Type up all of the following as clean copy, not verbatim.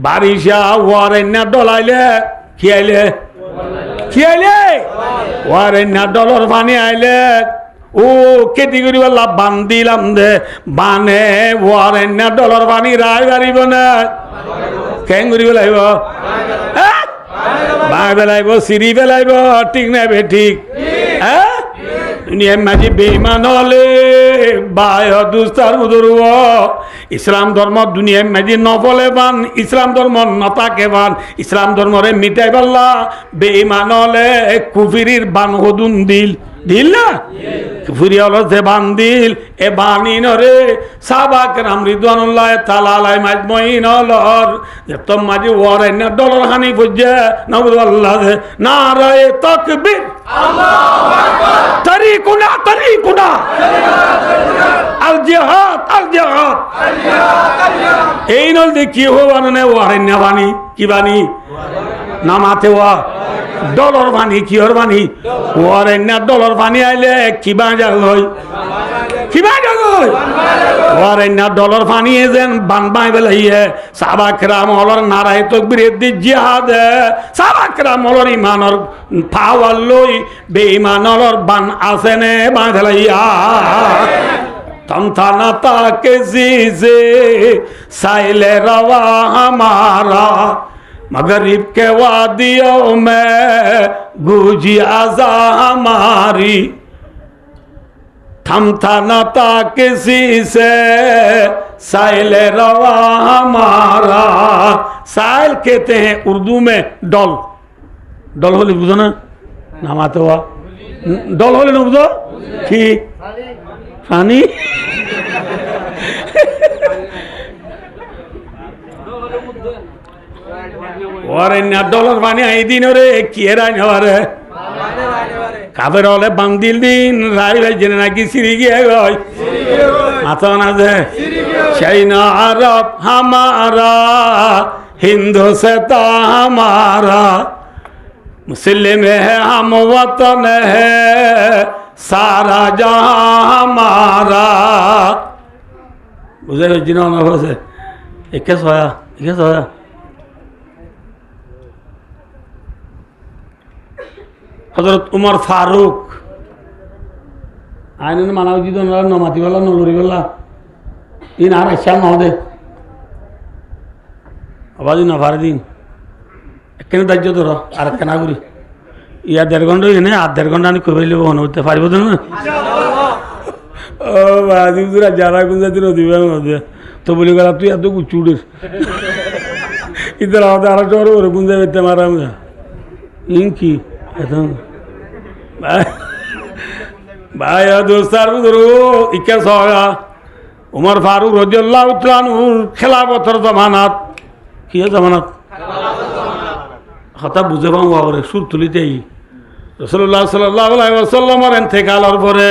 বারিশা ওয়ারেন্না ডলাইলে কি আইলে ওয়ারেন্না ডলার পানি আইলে ও খেতি করিব বান দিলাম দে বানে ওয়ারেন্না ডলার পানি রায় বাড়িব না কেন করিব লাগিব বাই বেলাইব চিৰি পেলাইব ঠিক নাই বে ঠিক হ্যাঁ দুনিয়া মাঝে বেইমান হলে বায় দুস্তার বুধরু ইসলাম ধর্ম দুনিয়া মাঝে নফলে বান ইসলাম ধর্ম নতাকে বান ইসলাম ধর্মরে মিটাই পাল্লা বেইমান হলে কুফিরির বান হদুন দিল না কুফিরি হল যে বান দিল এ বানি নরে সাহাবাক রাম রিদওয়ানুল্লাহ তাআলা আলাইহি মাজমাইন হলর যে তোম মাঝে ওয়ারেন্না ডলার হানি ফুজে নাউযুবিল্লাহ নারায়ে তাকবীর আল্লাহু আকবার তরিকুনা আল জিহাদ এই নল দে কি হওয়ার না ওয়ারেন্না বানি কি বানি নামাতে ওয়া ডলার বানি কি হর বানি ওয়ারেন্না ডলার বানি আইলে কি বাজাল হয় ওয়ারেন্না ডলার পানি যেন বানবাই বেলাইয়ে সাহাবাকরাম হলর নারায়ে তাকবীর দি জিহাদ সাহাবাকরাম হলর ইমানর পাওয়ার লই বেঈমান হলর বান আসেনে বাঁধলাইয়া तमथाना ता किसी से साइले रवा हमारा मगरिब के वादियों में गूंजी आज़ा हमारी थमथाना ता किसी से साइले रवा हमारा साइल कहते हैं उर्दू में डॉल डॉल होली बुझो ना नाम आते हुआ डॉल होली ना बुझो ठीक पानी ওয়ারেন্না ডলার পানি আই দিন রে কি রাই নরে কাবের হলে বান্দিল দিন রাই ভাই জেনে নাকি সিরি গিয়ে গয় মাথা না যে সেই না আরব হামারা হিন্দু से ता हमारा मुस्लिम है हम वतन है सारा जहां हमारा बुझे जिना ना हो से एक सोया हजरत उमर फारूक आयन मानव जी तो नमाती वाला नलुरी वाला इन आर अच्छा ना दे आवाज़ ना फार दिन একখানে দাহ্য ধর আর একখানা করি ইয়া 1.5 ঘন্টা এনে আর 1.5 ঘন্টা আমি কবে লিব মনে হতে পারিব তো না ও বাদি পুরা যারা গুজরাতি নদীবে মধ্যে তো বলি গেল তুই এত গুচুড়িস ইদার আমাদের আরো জোর ওরে গুঞ্জা বেতে মারাম ইনকি এখন ভাই দোস্তার বুজুর্গ ইকা সহা উমর ফারুক রাদিয়াল্লাহু তাআলা আনহুর খেলাফতের জামানাত কি জামানাত হতা বুঝে পাও ওরে সুর তুলিতেই রাসূলুল্লাহ সাল্লাল্লাহু আলাইহি ওয়াসাল্লামের ইন্তেকালের পরে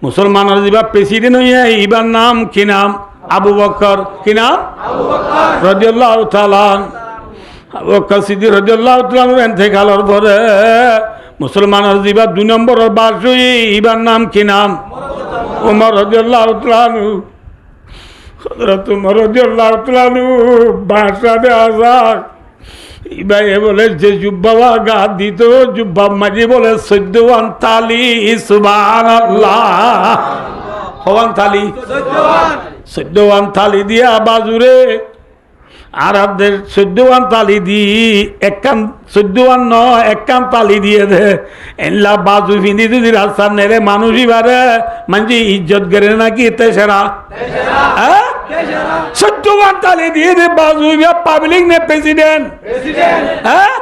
মুসলমানের যিবা প্রেসিডেন্ট হইয়া ইবার নাম কি নাম আবু বকর কি নাম আবু বকর রাদিয়াল্লাহু তাআলা আবু বকর সিদ্দিক রাদিয়াল্লাহু তাআলার ইন্তেকালের পরে মুসলমানের যিবা 2 নম্বরের বাদশাহ ইবার নাম কি নাম ওমর রাদিয়াল্লাহু তাআলা হযরত ওমর রাদিয়াল্লাহু তাআলা বাদশাহে আযম ইবাই বলে যে জুব্বা গা দিত জুব্বা মাঝে বলে 14 তালি সুবহানাল্লাহ হওয়ান তালি 14 তালি দিয়া বাজুরে আরবদের 14 তালি দি একখান 14 নয় একখান তালি দিয়ে দে এল্লা বাজু ফিনি যদি রাস্তা নেরে মানুষই বারে মানে ইজ্জত করে নাকি তেসরা হ্যাঁ 14 তালি দিয়ে দে বাজু পাবলিক ने প্রেসিডেন্ট হ্যাঁ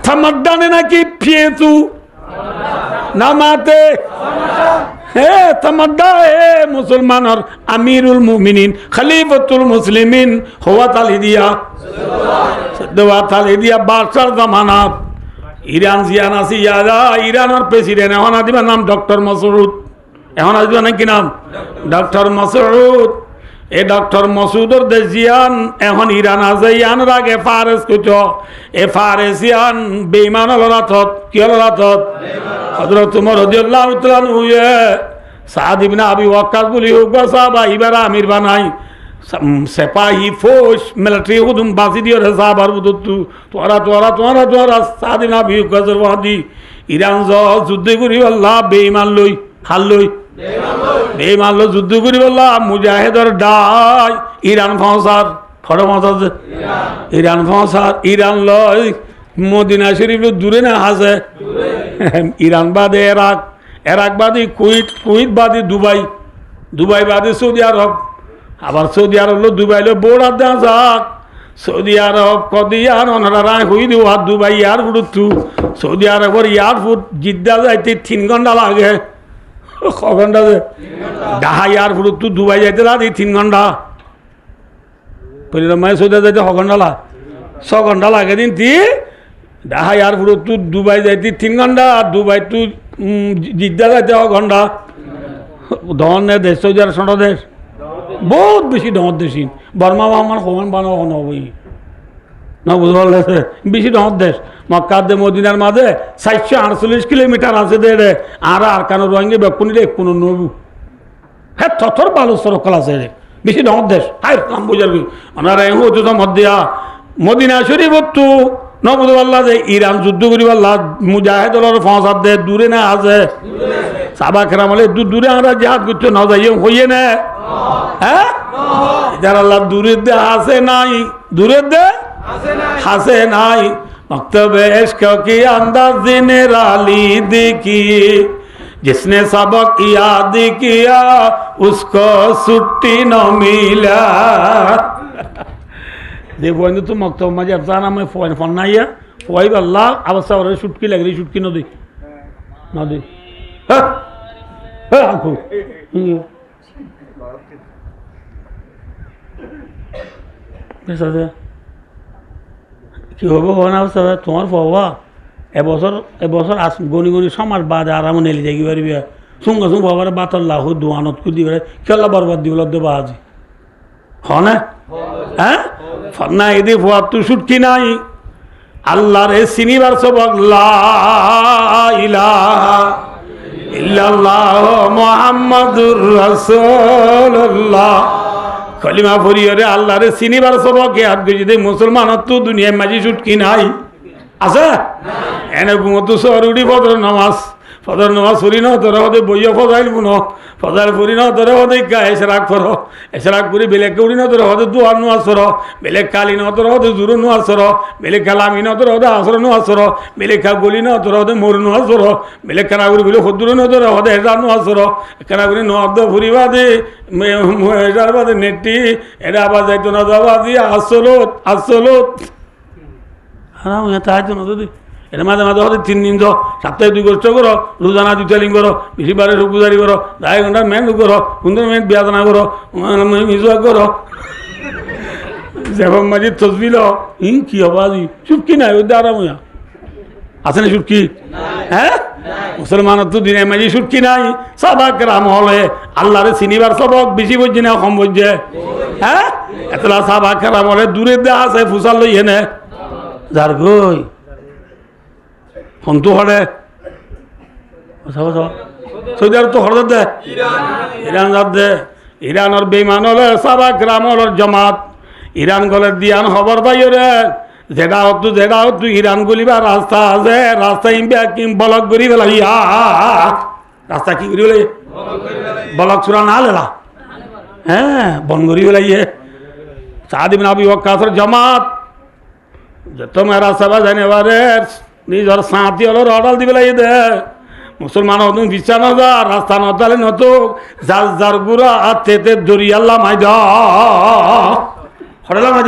থমকদানে নাকি ফিয়েতু নামাতে হ্যাঁ তমদ্দা হে মুসলমানের আমিরুল মুমিনিন খলিফাতুল মুসলিমিন হওয়া তালি দিয়া দেওয়া তালি দিয়া বাদশার জামানাত ইরান জিয়ান আছে ইয়াদা ইরানের প্রেসিডেন্ট এখন আদিবা নাম ডক্টর মাসউদ এখন আদিবা নাকি নাম ডক্টর মাসউদ এ ডক্টর মাসউদর দেশিয়ান এখন ইরান আছে ইয়ান রাগে ফারেস কুচো এ ফারেসিয়ান বেঈমান লরাতত কি লরাতত হযরত ওমর রাদিয়াল্লাহু তাআলা হুয়ে সাদ ইবনে আবি ওয়াক্কাস বলি হুবা সাহাবা ইবারা আমির বানাই সেপাহি ফৌজ মিলিটারি হুদুম বাসি দিয়ে রে সাহাবার বুদতু তোরা সাদিনা বিউ গজর ওয়াদি ইরান যুদ্ধ করি আল্লাহ বেঈমান লই হাল লই বেঈমান লই যুদ্ধ করি আল্লাহ মুজাহিদর ডাই ইরান ফসার ফড় ফসার ইরান ফসার ইরান লই মদিনা শরীফ দূরে না আছে ইরান বাদে এরাক বাদে কুইত বাদে দুবাই বাদে সৌদি আরব আবার সৌদি আরব দুবাইলে বোর্ডার দেওয়া যাক সৌদি আরব কদিয়ার ওনারা হই দিও আর দুবাই এয়ারপোর্ট তু সৌদি আরবর এয়ারপোর্ট জিদ্দা যাইতে 3 ঘন্টা লাগে ক ঘন্টা যে ঢাকা এয়ারপোর্ট তু দুবাই যাইতে লাগে 3 ঘন্টা পরিণামে সৌদি যাইতে 6 ঘন্টা লাগে 6 ঘন্টা লাগে দিন ঢাকা এয়ারপোর্ট তু দুবাই যাইতে 3 ঘন্টা আর দুবাই তু জিদ্দা যাইতে 6 ঘন্টা ধরনের দেশ সৌদি আরব ছোট দেশ বহুত বেশি ডর দেশি বর্মা আমার সমান বানাবো নবই না বুঝতে পারলে বেশি ডর দেশ মক্কার মদিনার মাঝে 448 কিলোমিটার আছে দে রে আর কানো রোহিঙ্গা বেকুনিরে কোনো নবু হ্যাঁ থর বালু সরকল আছে রে বেশি ডর দেশ হাই নাম বুঝার ওনারা হতো তো মধ্যিয়া মদিনা শরীফ তু নবুদ আল্লাহ যে ইরান যুদ্ধ করি আল্লাহ মুজাহিদুল্লাহর ফসাদ দে দূরে না আছে সাবা কেরাম বলে দূরে আমরা জিহাদ করতে না যাই হইয়ে না হ্যাঁ যারা আল্লাহ দূরের দে হাসে নাই দূরের দে হাসে নাই মক্তবে ইश्क की अंदाज निराली देखी जिसने सबक याद किया उसको छुट्टी न मिला যে বন্ধু তো মক্তব মাঝে জানা আমি ফোন নাইয়া ফোয়াই আল্লাহ অবস্থা ওরে ছুটকি লাগলি ছুটকি নদী নদী হ্যাঁ হ্যাঁ আঁকু কি হবে না অবস্থা তোমার পাবা এবছর আস গনি সমাজ বাদে আরাম নেলি যাই পারবি সঙ্গে সঙ্গে বাবার বাতর লাহ দোয়ানত করে দিবে খেলা বরবাদ দিব দেবা আজি হনে হ্যাঁ না এদি ফোয়ার তো ছুটকি নাই আল্লাহর সিনিবার সবক লা ইলাহা ইল্লাল্লাহ মুহাম্মাদুর রাসূলুল্লাহ কলিমা পড়িয়ে আল্লাহর সিনিবার সবকে আর যদি মুসলমান তো দুনিয়ায় মাঝি ছুটকি নাই আছে এনে ঘুমতো সরুড়ি ফজর নামাজ পড়ি না তোরা হতে বইয়া ফজাইল বুনো ফজাইল পড়ি না তোরা হতে এসরাক ফরো এসরাক করি বেলেগ উড়ি না তোরা হতে দুয়ার নোয়াজ সরো বেলেগ কালি না তোরা হতে জুরু নোয়াজ সরো বেলেগ কালামি না তোরা হতে আসর নোয়াজ সরো বেলেগ খা গলি না তোরা হতে মরু নোয়াজ সরো বেলেগ কানাগুড়ি বলে সদ্দুর না তোরা হতে হেজার নোয়াজ সরো কানাগুড়ি নোয়াদ ফুরিবা দে হেজার বাদে নেটি এটা আবার যাইতো না যাবা দিয়ে আসলত হ্যাঁ তাই তো না দিদি এটা মাঝে মাঝে হতে 3 দিন যাও সপ্তাহে 2 গোষ্ঠ করো রোজানা 2 তালিম করো বেশিবারে রুকুজারি করো 2 ঘন্টা মেন করো 15 মিনিট বিয়াদনা করো মিজুয়া করো যেমন মাঝে তসবি লো কি হবো আজি চুটকি নাই ওই আরাম হইয়া আছে না চুটকি হ্যাঁ মুসলমানের তো দিনে মাঝে চুটকি নাই সাবাক রাম হলে আল্লাহরে চিনিবার সবক বেশি বুঝছি না কম বুঝছে হ্যাঁ এতলা সাবাক রাম হলে দূরে দেওয়া আছে ফুসাল লই এনে যার গই ফোনটো হরে সৌদি আরব তো হরদ দে ইরান যাত দে ইরানের বেইমান হলে সাবা গ্রামের জমাত ইরান গলে দিয়ান খবর পাই রে যেটা হতো ইরান গলিবা রাস্তা আছে রাস্তা কিম বলক করি পেলাইয়া রাস্তা কি করি পেলাই বলক চূড়া না লেলা হ্যাঁ বন করি পেলাইয়ে সাদ ইবনে আবি ওয়াক্কাসের জমাত যত মেরা সবা জানেবারে নিজের সাঁতি হলো অর্ডার দিবে লাগে দে মুসলমান হতুন বিশ্বাস না যা রাস্তা নতালে নত যার যার গুড়া আর তেতে দরিয়াল্লা মাই হঠাৎ মাই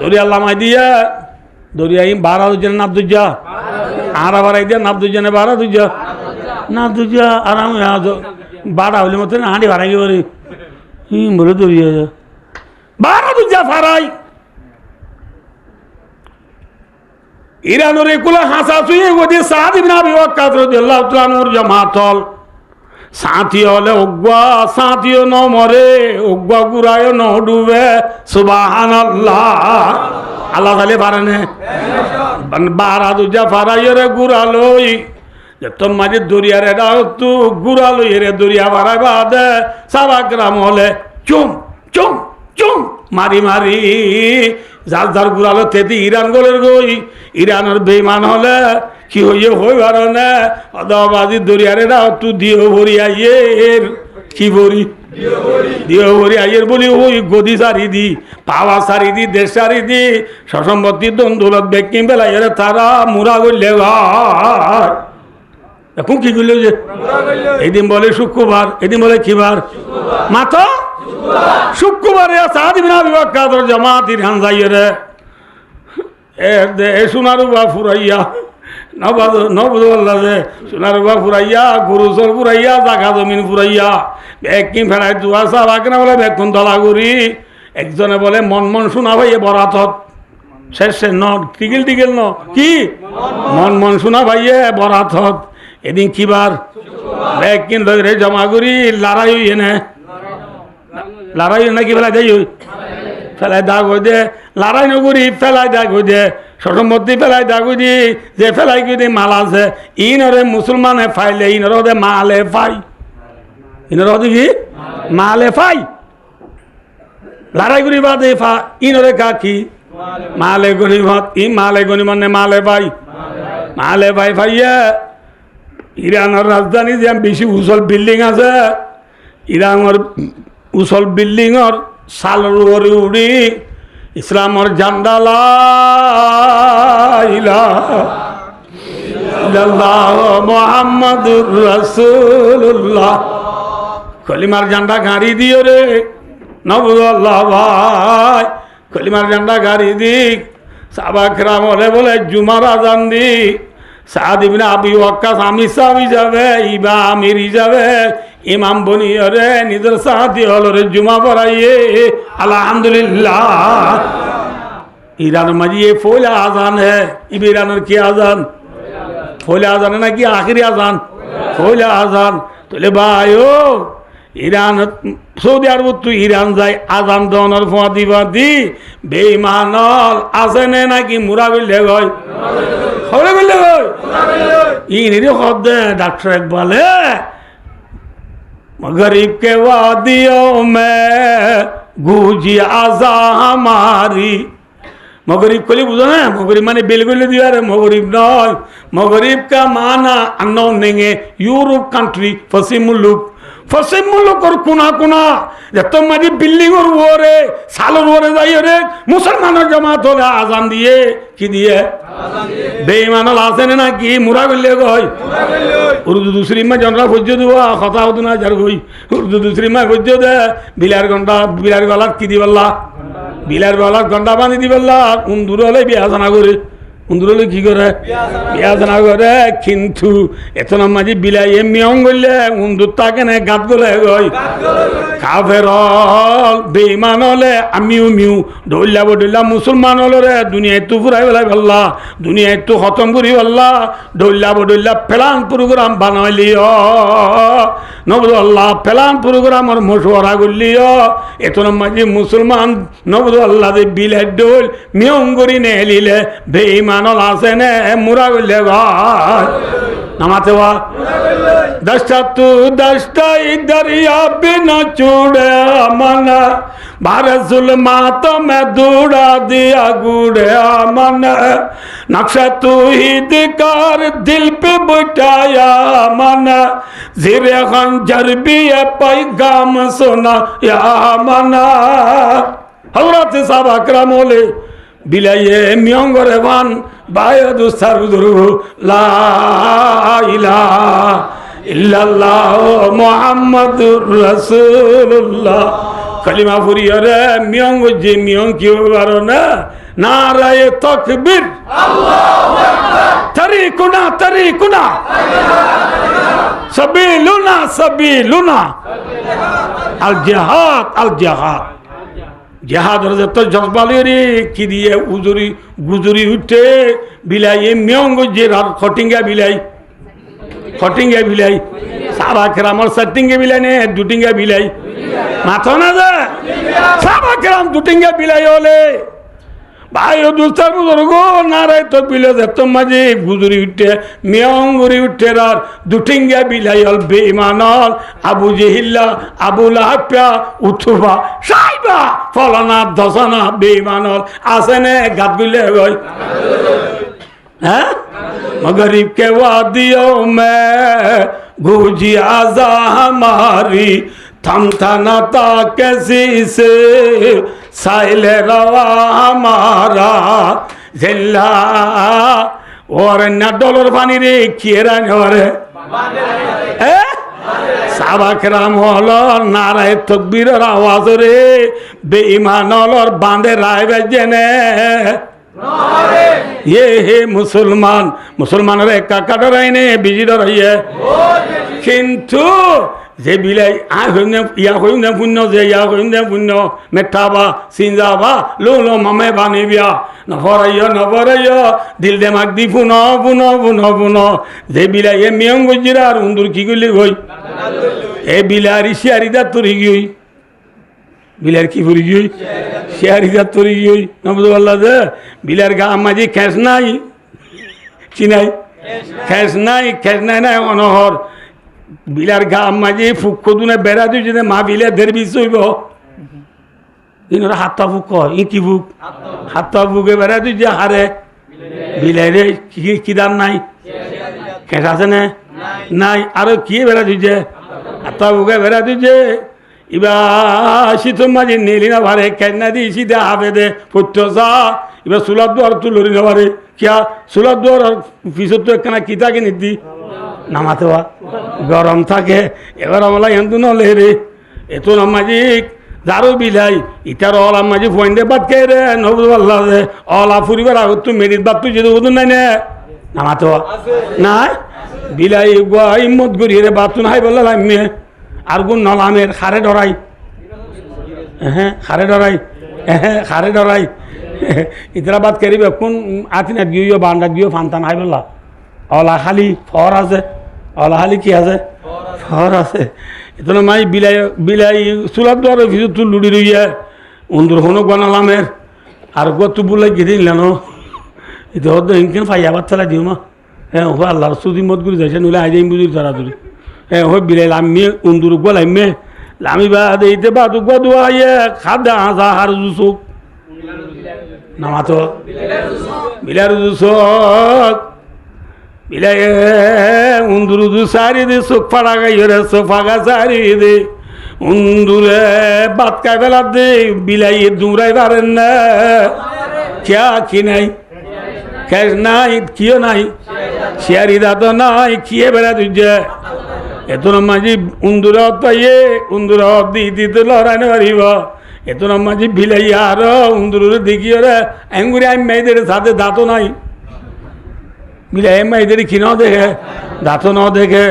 দরিয়াল্লা মাই দিয়ে দরিয়া বারা দুজন নাব দুজা আর আবার এক দিয়ে নাব দুজনে বারা দুজা নাব দুজা আর আমি বাড়া হইলে মতো হাঁড়ি ভাড়া কি করি বলে দরিয়া বারা দুজা ফারাই ইরানের এগুলো হাসা চুয়ে গদি সাদ ইবনে আবি ওয়াক্কাস রাদিয়াল্লাহু তাআলা আনহুর জামাতল সাথী হলে উগ্বা সাথীও ন মরে উগ্বা গুরায় ন ডুবে সুবহানাল্লাহ আল্লাহ তাআলা পারেনে বারা দুজা ফারাইরে গুরালই যে তোমারে দরিয়ারে দাও তু গুরালই রে দরিয়া বাড়াই বাদে সারা গ্রাম হলে চুম চুম চুম মারি মারি যার যার গুড়ালো তেতি ইরান গোলের গই ইরানের বেইমান হলে কি হইয়ে হই বার না অদাবাজি দরিয়ারে না তু দিও ভরি আইয়ের কি ভরি দিও ভরি আইয়ের বলি ওই গদি সারি দি পাওয়া সারি দি দেশ সারি দি সসম্পত্তি দন্দৌলত ব্যক্তি বেলাইয়ের তারা মুরা গইলে ভাই এখন কি করল যে এদিন বলে শুক্রবার এদিন বলে কি বার মাথা শুক্রবারে সাদ বিনা বিভাগ কাদর জামাত ইরহান যাইরে এ সোনারুবা ফুরাইয়া নবদুল্লাহ যে সোনারুবা ফুরাইয়া গরুসর ফুরাইয়া জাগা জমিন ফুরাইয়া ব্যাগ ফেরাই দুয়া সার আগে বলে বেগুন দলা করি একজনে বলে মন মন শোনা ভাইয়ে বরাত শেষ ন টিগিল টিগিল ন কি মন মন শোনা ভাইয়ে বরাত এদিন কিবার ব্যাগ কিন রে জমা করি লড়াই হইয়ে না লড়াই নাকি ফেলাই দেয় ফেলাই দাগ হয়ে দে লড়াই নগরি ফেলাই দাগ হয়ে দে সসম্পত্তি ফেলাই দাগ হয়ে দি যে ফেলাই গিয়ে মাল আছে ইনরে মুসলমানে ফাইলে ইনর দে মালে ফাই ইনর কি মালে ফাই লড়াই করি বাদে ফা ইনরে কাকি মালে গনিমত ই মালে গনিমত নে মালে ভাই ফাইয়া ইরানের রাজধানী যে বেশি উচল বিল্ডিং আছে ইরানের উচল বিল্ডিংর সালর উপরে উড়ি ইসলামর ঝান্ডা মোহাম্মদুর রাসূলুল্লাহ কলিমার ঝান্ডা গাড়ি দিও রে নবুল্লাহ ভাই কলিমার ঝান্ডা গাড়ি দিক সাহাবা কেরাম বলে জুমার আজান দি সাদ ইবনে আবি ওয়াক্কাস আমির সাহাবী যাবে ইবা আমিরি যাবে ইমাম বনিয়রে নিজের সাথী হল রে জুমা পড়াইয়ে আলহামদুলিল্লাহ ইরানের মাঝে ফৌলা আজান হ্যাঁ ইরানের কি আজান ফৌলা আজান নাকি আখিরি আজান ফৌলা আজান তোলে ভাই ও ইরান সৌদি আরব তুই ইরান যাই আজান দনের ফোয়া দিবা দি বেইমানল আছে নে নাকি মুরা বললে গয় খবরে বললে গয় ইনি খব দে ডাক্তার একবালে गरीब के वादियों में गूंजी आजा हमारी मगरीब को बुझो ना मगरीब माने बिल्कुल दिया रे मगरीब नॉय मगरीब का माना अननोन नहीं है यूरोप कंट्री फसिम मुल्क और कुना जब मारी बिल्डिंग और वो रे सालों वो रे जाइए रे मुसलमानों जमात हो आजान दिए की दिए बेईमान लासे ने ना की मुरा बिल्ले गई उर्दू दूसरी में जनरा फुज्जो दुआ खता हो ना जर गई उर्दू दूसरी में फुज्जो दे बिलार गला की दी बल्ला बिलार गला गंडा बांधी दी बल्ला उन दूर भी आजना करे उन्दुरले কি করে বিয়াজনা করে কিন্তু এতন মাঝে বিলাইয়ে মিয়ং গলে উন্দুর তাকে না গাত গলে গই কাফের বেঈমান হলে আমিও মিউ ডইলা মুসলমান হলে রে দুনিয়ায় তো ফুরাই বেলাই বললা দুনিয়ায় তো খতম করি বললা ডইলা প্ল্যান প্রোগ্রাম বানাইলিও নবুল আল্লাহ প্ল্যান প্রোগ্রামর মশওয়ারা করলিও এতন মাঝে মুসলমান নবুল আল্লাহ দে বিলাই ডইল মিয়ং করি নেলিলে বেঈমান मानल आसे ने मुरा गले भाई नमाते वा दस्ता तू दस्ता दरिया बिना चूड़े मन बारे जुल्मात में दूड़ा दिया गुड़े मन नक्शा तू ही दिकार दिल पे बिठाया मन जीरे खंजर भी है पैगाम सुना या मना हजरत साहब अकरम ओले বিলাইয়ে মিয়ঙ্গরে বান বায়ু দুস্তার দুরু লা ইলাহা ইল্লাল্লাহ মুহাম্মাদুর রাসূলুল্লাহ কালিমা ফুরিয়রে মিয়ঙ্গ যে মিয়ং কি হবারো না নারায়ে তাকবীর আল্লাহু আকবার তারিকুনা সাবিলুনা আল জিহাদ जहाद तो जज्बाली की दिए गुजरी उठे बिलाई म्योंग जे खटिंगा बिलाई सारा केरामर सटिंगे बिलाई ने दुटिंगा बिलाई माथो ना जा सारा केराम दुटिंगा बिलाई होले ভাই ও দুস্তার বুজুর্গ নারায় তো বিলে যেত মাঝে গুজুরি উঠে মিয়ঙ্গুরি উঠে আর দুটিঙ্গা বিলাইল বেঈমানল আবু জেহিল্লা আবু লাহাব্বা উথুবা সাইবা ফলানা দশনা বেঈমানল আসেনে গাত গুলে গই হ্যাঁ गरीब के वादियों में गूंजी आजा हमारी थमथा न था किसी से साइल रवा हमारा जिल्ला और न डॉलर पानी रे किएरा नवरे साबाकराम हलो नाराय तकबीर आवाज रे बेईमान और बांधे राय बजने ये है मुसलमान मुसलमान रे काका डराइने बिजी डराइए किंतु जे बिलाई आ होइने या होइने पुण्य जे या होइने पुण्य मेठाबा सिंजाबा लो लो ममे बानी बिया न भराइयो दिल दिमाग दी पुनो पुनो पुनो पुनो जे बिलाई ए मियंग गुजरा और उंदुर की गुली गई ए बिलारी शियारी दा तुरी गई बिलार की पुरी गई शियारी दा तुरी गई नबुद अल्लाह दे बिलार गा माजी खेस नाई चिनाई खेस नाई ना अनहर बिलार गा माजी फुक दुने बेरा दु जने मा बिले देर बिसइबो इनरा हाता फुक इति फुक हाता फुके बेरा दु जे हारे बिलारे की दाम नाई खेस আছে না নাই আর কি বেরা দু যে হাতা ফুকে বেরা দু যে ইবা শীতম মাঝে নেলি না ভারে কেনা দি সিধা হবে দে পুত্রসা এবার সুলাদ দোয়ার তু লড়ি না ভারে কিয়া সুলাদ দোয়ার পিছত তো একখানা কিতাকে নিদি নামাতে হওয়া গরম থাকে এবার আমলা এন্তু নলে রে এত নামাজিক যারও বিলাই ইটার অল আমাজি ফোয়েন্ডে বাদ কে রে নবুল আল্লাহ দে অলা ফুরিবার আগত তুই মেরিট বাদ তুই যেতে বুঝুন নাই না নামাতে হওয়া না বিলাই গুয়া ইম্মত করি রে বাদ তুই হাই বললা লাইমে আর গুণ নলামের খারে ডরাই হ্যাঁ খারে ডরাই ইতরা বাদ করিবে কোন আতিনাত গিয়ে বান্ডাত গিয়ে ফান্তান হাই বললা অলা খালি ফর আছে অলা খালি কি আছে ফর আছে এতন মাই বিলাই চুলার দরে ভিতর তুল লুড়ি রইয়া উন্দুর হনো গনালামের আর গত বুলাই গিয়ে নিলানো এটা হতো ইনকেন ফাইয়া বাদ চালা দিও মা হ্যাঁ ও আল্লাহর সুদি মত করে যাইছে নইলে আজ বুঝি তাড়াতাড়ি হ্যাঁ হই বিলাই লামি উন্দুর গলাইমে লামি বা দেইতে বা তো গদুয়াইয়ে খাদা আজা হার জুসুক নামাতো বিলার জুসুক বিলাই উন্দুর দুসারি দে সুখ ফাড়া গাইরে সোফাগা সারি দে উন্দুরে বাত কাই বেলা দে বিলাই দুমরাই পারেন না কিয়া কি নাই খেস নাই কিও নাই শিয়ারি দাঁত নাই কিয়ে বেড়া তুই এত মাঝি উন্দুর পাইয়ে উন্দুর দি তো লড়াই পারিব এত মাঝি বিলাই আর উন্দুর দেখিও রে এঙ্গুরি আমি মেয়েদের সাথে দাঁত নাই বিলাই মেয়েদের কি ন দেখে দাঁত ন দেখে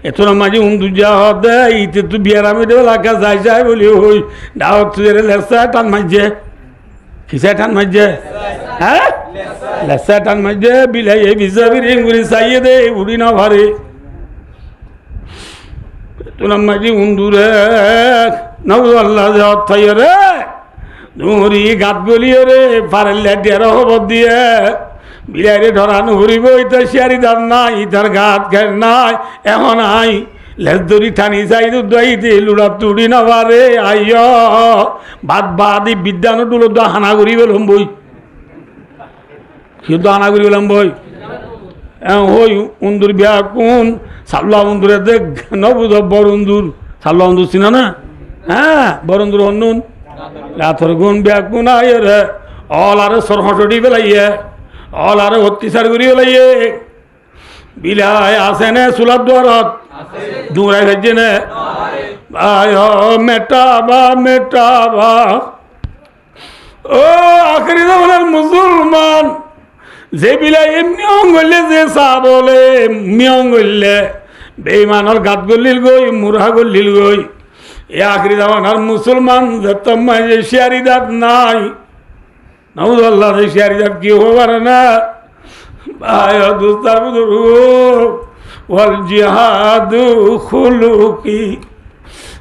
এত মাঝি উন্দুর যা দে ইতে তুই বিয়ার আমি দেবে লাখা যাই যাই বলি হই ডাক তুই লেসা টান মাঝে কিসে টান মাঝে হ্যাঁ লেসা টান মাঝে বিলাই এই বিজাবির এঙ্গুরি চাইয়ে দে উড়ি না ভারে তুলাম মাঝি উন্দুরে নবু আল্লাহ যাই রে নুরি গাত গলিয়ে রে পারেলে ডের হবর দিয়ে বিলাইরে ধরানো ঘুরিব ইতা শিয়ারি দাম নাই ইতার গাত ঘের নাই এখন আই লেজ ধরি ঠানি যাই দুই লুড়া তুড়ি না পারে আইয় বাদ বাদি বিদ্যানো টুলো তো হানা করি গেলাম বই কিন্তু হানা করি গেলাম বই হই উন্দুর বিয়া কোন সাল্লা উন্দুরে দেখ নবুধ বড় উন্দুর সাল্লা উন্দুর চিনা না হ্যাঁ বড় উন্দুর অন্নুন রাতর গুণ বিয়া কোন আয় রে অল আরে সরহটি বেলাইয়ে অল আরে অত্যাচার করি বেলাইয়ে বিলাই আসে নে সুলার দোয়ারত দূরাই ভেজে নে মেটাবা ও আখরি জামানার মুসলমান যে বিলাই মিয়ং গলে যে চা বলে মিয়ং গলে বেইমানের গাত গলিল গই মুরা গলিল গই এ আখরি জামানার মুসলমান যত মাঝে শিয়ারি দাঁত নাই নাউজ আল্লাহ শিয়ারি দাঁত কি হবার না ভাই দুস্তার বুজুর্গ ওয়াল জিহাদু খুলুকি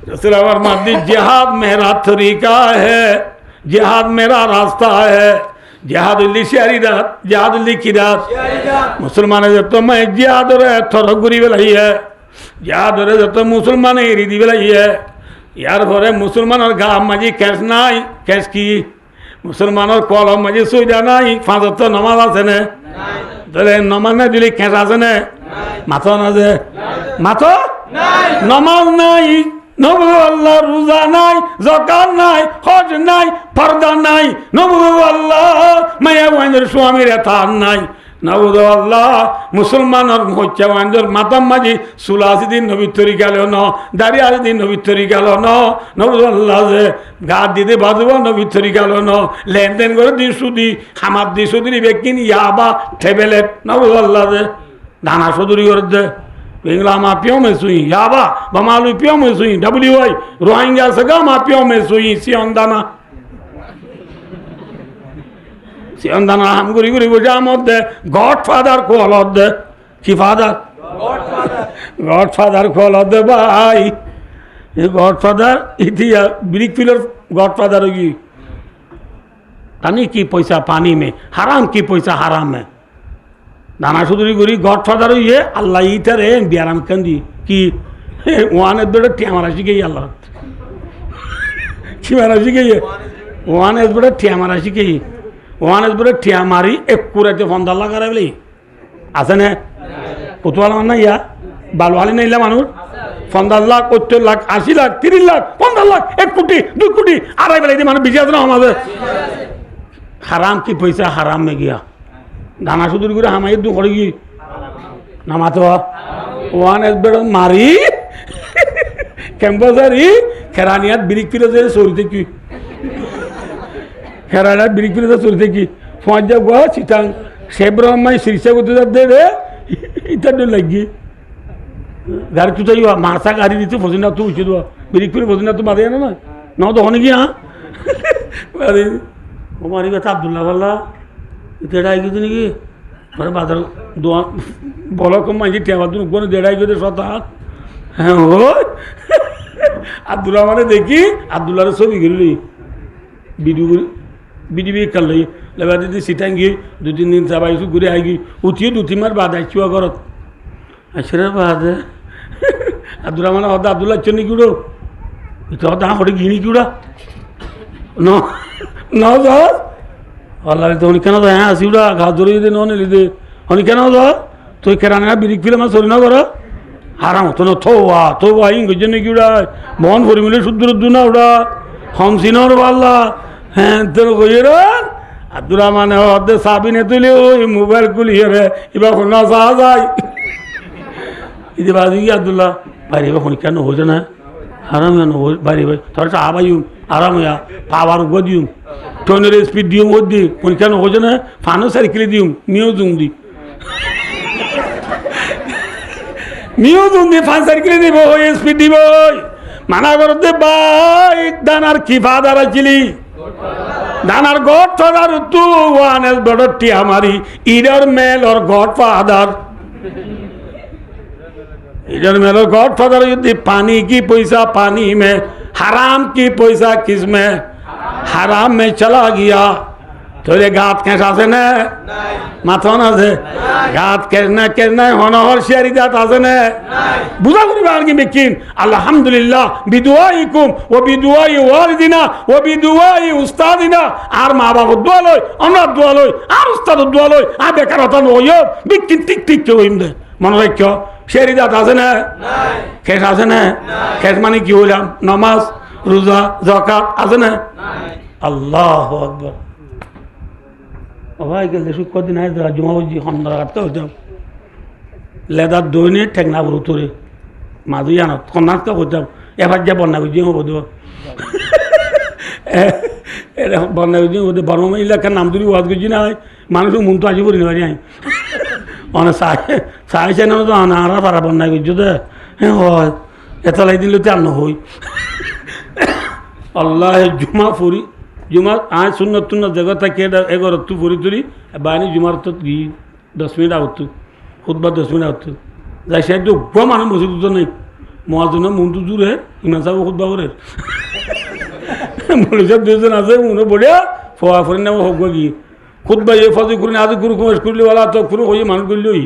रसूल अमर मर्दी जिहाद मेरा तरीका है जिहाद मेरा रास्ता है জিহাদুল্লি শিয়ারিদাত জিহাদুল্লি কিরাত মুসলমানের যত মাই জিহাদরে থর ঘুরি বেলাইয়ে জিহাদরে যত মুসলমানে এরি দি বেলাইয়ে ইয়ার পরে মুসলমানের গা মাঝি ক্যাশ নাই ক্যাশ কি মুসলমানের কলম মাঝি সুইদা নাই ফাঁসত তো নমাজ আছে না তাহলে নমাজ না দিলে ক্যাশ আছে না মাথা না যে মাথা নমাজ নাই নবু আল্লাহ রোজা নাই যাকাত নাই হজ নাই পর্দা নাই নবু আল্লাহ মায়া ওয়াইনের স্বামীর এতার নাই নবু আল্লাহ মুসলমানের হচ্ছে ওয়াইনের মাতাম মাঝি 86 দিন নবীর তরি গেল ন দাঁড়িয়ে 8 দিন নবীর তরি গেল ন নবু আল্লাহ যে গা দিতে বাজব নবীর তরি গেল ন লেনদেন করে দি সুদি খামার দি সুদি ব্যক্তি ইয়াবা টেবলেট নবু আল্লাহ যে দানা সুদুরি করে দে पिंगला मापियों में सुई याबा बमालुपियों में सुई WI रोहिंग्या सगा मापियों में सुई सियंदाना हम गुरी गुरी बुझा मध्य गॉडफादर को अलग दे की फादर गॉडफादर को अलग दे भाई ये गॉडफादर इतिया ब्रिक पिलर गॉडफादर होगी तनी की पैसा पानी में हराम की पैसा हराम में দানা সুদুরি করি গডফাদার হইয়ে আল্লাহ ইটারে বিয়ারাম কান্দি কি ওয়ানের বেড়ে টিয়া মারা শিখে আল্লাহ কি মারা শিখে ওয়ানের বেড়ে টিয়া মারা শিখে ওয়ানের বেড়ে টিয়া মারি এক কুড়াইতে 15 লাখ আরাইলি আছে না কতওয়ালা না ইয়া বালওয়ালি না ইলা মানুষ 15 লাখ 70 লাখ 80 লাখ 30 লাখ 15 লাখ 1 কোটি 2 কোটি আড়াই বেলা মানুষ বেশি আছে না আমাদের হারাম কি পয়সা হারাম মে গিয়া দানা সুদুর করে হামাই দু করে কি নামাতো ওয়ান এস বেড় মারি ক্যাম্পাসারি খেরানিয়াত বিরিক ফিরে যে সরিতে কি খেরানিয়াত বিরিক ফিরে সরিতে কি ফজা গো চিটাং সেব্রহ্মাই শীর্ষে করতে দে রে ইটা দে লাগি গাড়ি তুই যাইবা মারসা গাড়ি দিতে ফজিনা তুই উঠে দো বিরিক ফিরে ফজিনা তো বাদে না না তো হনে কি হ্যাঁ আরে ও মারি কথা আব্দুল্লাহ আল্লাহ দেড়াই গেছে নাকি মানে বাজার দোয়া বলো কম মাঝে টেবা তুমি কোনো দেড়াই গেছে শতাৎ হ্যাঁ ও আব্দুল্লাহ মানে দেখি আব্দুল্লাহর ছবি গেলি বিডিবি কালি লেবা দিদি সিটাং গিয়ে 2-3 দিন চাবাইছো ঘুরে আইগি উঠিয়ে 2-3 মাস বাদ আইছো ঘরত আসলে বাদ আব্দুল্লাহ মানে হদা আব্দুল্লাহ চনি কিউড়ো এটা হদা হরে গিনি কিউড়া ন ন যাস আল্লাহ তো উনি কেন হ্যাঁ আসিউড়া ঘা ধরে যদি নে লিদে উনি কেন তুই কেরানা বিরিক ফিলে মাছ ধরি না কর হারাম তো না থোয়া ইং গজনে কিউড়া মন ভরি মিলে শুদ্ধ রুদ্ধ না ওড়া হমসিনর পাল্লা হ্যাঁ তোর কইর আব্দুর রহমান অর্ধে সাবিনে তুলে ওই মোবাইল খুলিয়ে রে এবার কোনো আসা যায় ইদি বাদি আব্দুল্লাহ বাইরে এখন কেন হয়েছে না হারাম কেন বাইরে ভাই তোর আবাইম আরাম হইয়া পাওয়ার গো দিম টনের স্পিড দিম ওর দি কোন কেন হয়েছে না ফানো সাইকেলে দিম মিউজুম দি মিউজুম দি ফান সাইকেলে দিব ওই স্পিড দিব মানা করতে ভাই দানার কি ফাদার আছিলি দানার গড ফাদার তু ওয়ানের বড়টি আমারি ইডার মেল ওর গড ফাদার इधर मेरे गॉड फादर युद्ध पानी की पैसा पानी में हराम की पैसा किस में हराम में चला गया तो ये घात कैसा से न माथो ना से घात कहना होना और शेरी जाता से न बुझा बुरी बार की बिकिन अल्हम्दुलिल्लाह बिदुआइकुम व बिदुआइ वालिदिना व बिदुआइ उस्तादिना आर माँ बाप दुआ लोय আমরা दुआ लोय आर उस्ताद दुआ लोय आ बेकार होता नयो बिकिन टिक टिक के होइम दे মনে রাখো শেরিদাত আছে না খেস আছে না খেস মানে কি হইলাম নামাজ রোজা যাকাত আছে না আল্লাহু আকবার ভাই গেল দেখো কদিন আগে জুমাবজি হমদা রাখতে হতো লেদার দইনে ঠেকনা বড় তোরে মাঝি আনো কন্নাত কা হতাম এবার যা বন্যা বুঝি হবো দেব এরা বন্যা বুঝি হতে বর্মা এলাকার নাম ধরে ওয়াজ করছি না মানুষ মন তো আসি পড়ি না পারি অনেক চাইছে না তো আনারা তারা বন্যায় করছো তো হ্যাঁ হয় এতলাই দিলে তো আর নহই আল্লাহ জুমা ফুরি জুমা আজ সুন্নত টুন্নত জায়গা থাকে এগারো তু ফুরি তুরি বাইরে জুমার তো গি 10 মিনিট আগত খুদবা 10 মিনিট আগত যাই সে তো গো মানুষ মসজিদ তো নেই মহাজন মনটো জোরে ইমান সাহেব খুদবা করে মনে সব দুজন আছে মনে বলিয়া ফোয়া ফুরি নাম হোক গিয়ে খুদ ভাই ফজি করুন আজ গুরু কুমার করলি বলা তো কোনো হই মানুষ করলি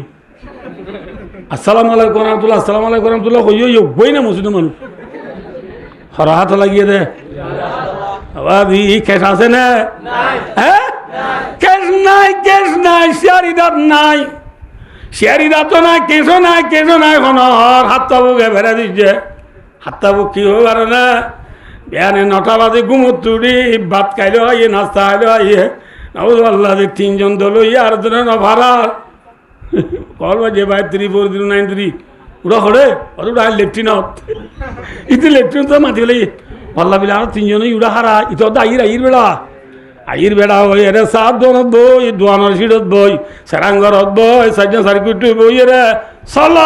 আসসালাম আলাইকুম রহমতুল্লাহ আসসালাম আলাইকুম রহমতুল্লাহ হই বই না মসজিদ মানুষ হর হাত লাগিয়ে দে আবার ই কেস আছে না হ্যাঁ কেস নাই শেয়ারিদার নাই শেয়ারিদার তো নাই কেসও নাই এখন হাতটা বুকে ভেড়া দিচ্ছে হাতটা বুক কি হয়ে পারে না বিয়ানে 9টা বাজে ঘুমোর তুড়ি ভাত খাইলে আইয়ে নাস্তা খাইলে আইয়ে আল্লাহ 3জন দল আর ভাড়া কল বাজে ভাই 34093 ওরা হরে ওরা লেফটিনত ইতি লেফটিনত মাতি বলে পাল্লা বিলে আর 3জনই উড়া হারা ইতো আইর বেড়া ওই রে সাত দনত বই দোয়ানোর সিটত বই সেরাঙ্গরত বই সাইডে সার্কিট বই রে চল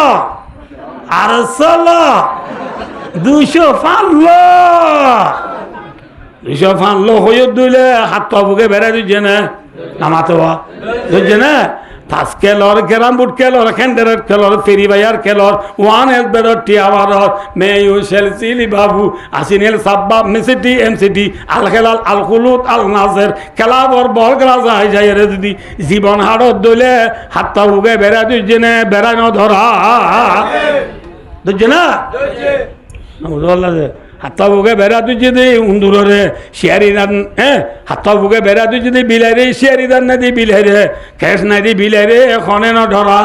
আর চল 200 ফানলো হয়ে দিলে হাত পা বুকে বেড়া দিচ্ছে না নামাতে বুঝছে না তাস খেলর ক্যারাম বোর্ড খেলর খেন্ডারের খেলর ফেরি বাইয়ার খেলর ওয়ান এস বেড়র টিয়াবারর মে ইউ সেলসিলি বাবু আসিনেল সাব্বা মেসিটি এমসিটি আল খেলাল আল খুলুত আল নাজের খেলাবর বল খেলা যায় রে যদি জীবন হাড়ত দইলে হাতটা বুকে বেড়া দিচ্ছে না বেড়ানো ধরা বুঝছে না হাতটা বুকে বেড়া তুই যদি উন্দুরে শিয়ারি দান হ্যাঁ হাতটা বুকে বেড়া তুই যদি বিলাইরে শিয়ারি দান না দি বিলাইরে খেস নাই দি বিলাইরে এখনে ন ধরা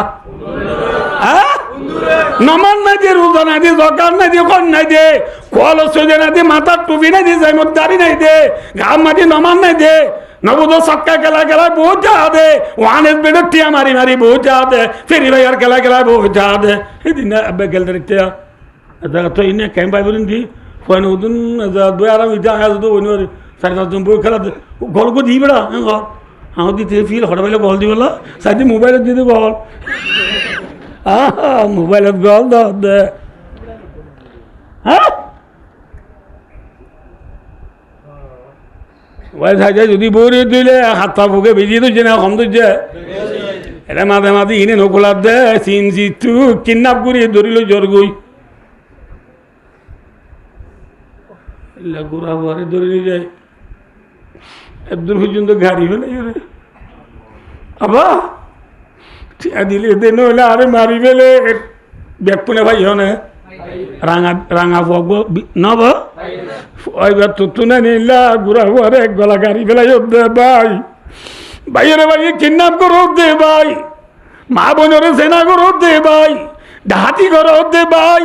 নমান নাই দিয়ে রোজা নাই দিয়ে জকার নাই দিয়ে কন নাই দে কল সোজা নাই দিয়ে মাথার টুপি নাই দিয়ে যাই দাড়ি নাই দে গাম মাটি নমান নাই দে নবুদ সক্কা খেলা বহুত যা দে ওয়ানের বেড়ে টিয়া মারি বহুত যা দে ফেরি ভাইয়ার খেলা বহুত যা দে সেদিন গেল দেখতে তো ইনে কেম পাই বলেন কি ফোন উদুন দুই আরাম ইটা আসতো অন্য 4-5জন বই খেলা গল্প দিই বেড়া ঘর আমার দিতে ফিল হঠাৎ পাইলে গল দিবলা সাইডে মোবাইলত দিতে গল মোবাইলত গল দে হ্যাঁ মোবাইল সাইডে যদি বই দিলে হাতটা বুকে ভিজিয়ে দিচ্ছে না কম দিচ্ছে এটা মাঝে ইনে নকলার দে চিন চিতু কিডন্যাপ করিয়ে ধরিল জ্বর গই গোড়া বারে ধরে নিয়ে যায় একদূর পর্যন্ত গাড়ি হলে আবা দিলে দেন হলে আরে মারি ফেলে ব্যাগপুনে ভাই হনে রাঙা পগ নব ওইবার তো না নিলা গোড়া বারে এক গলা গাড়ি ফেলাই দে ভাই ভাইয়েরে ভাই কিডন্যাপ করো দে ভাই মা বোনের সেনা করো দে ভাই ডাহাতি করো দে ভাই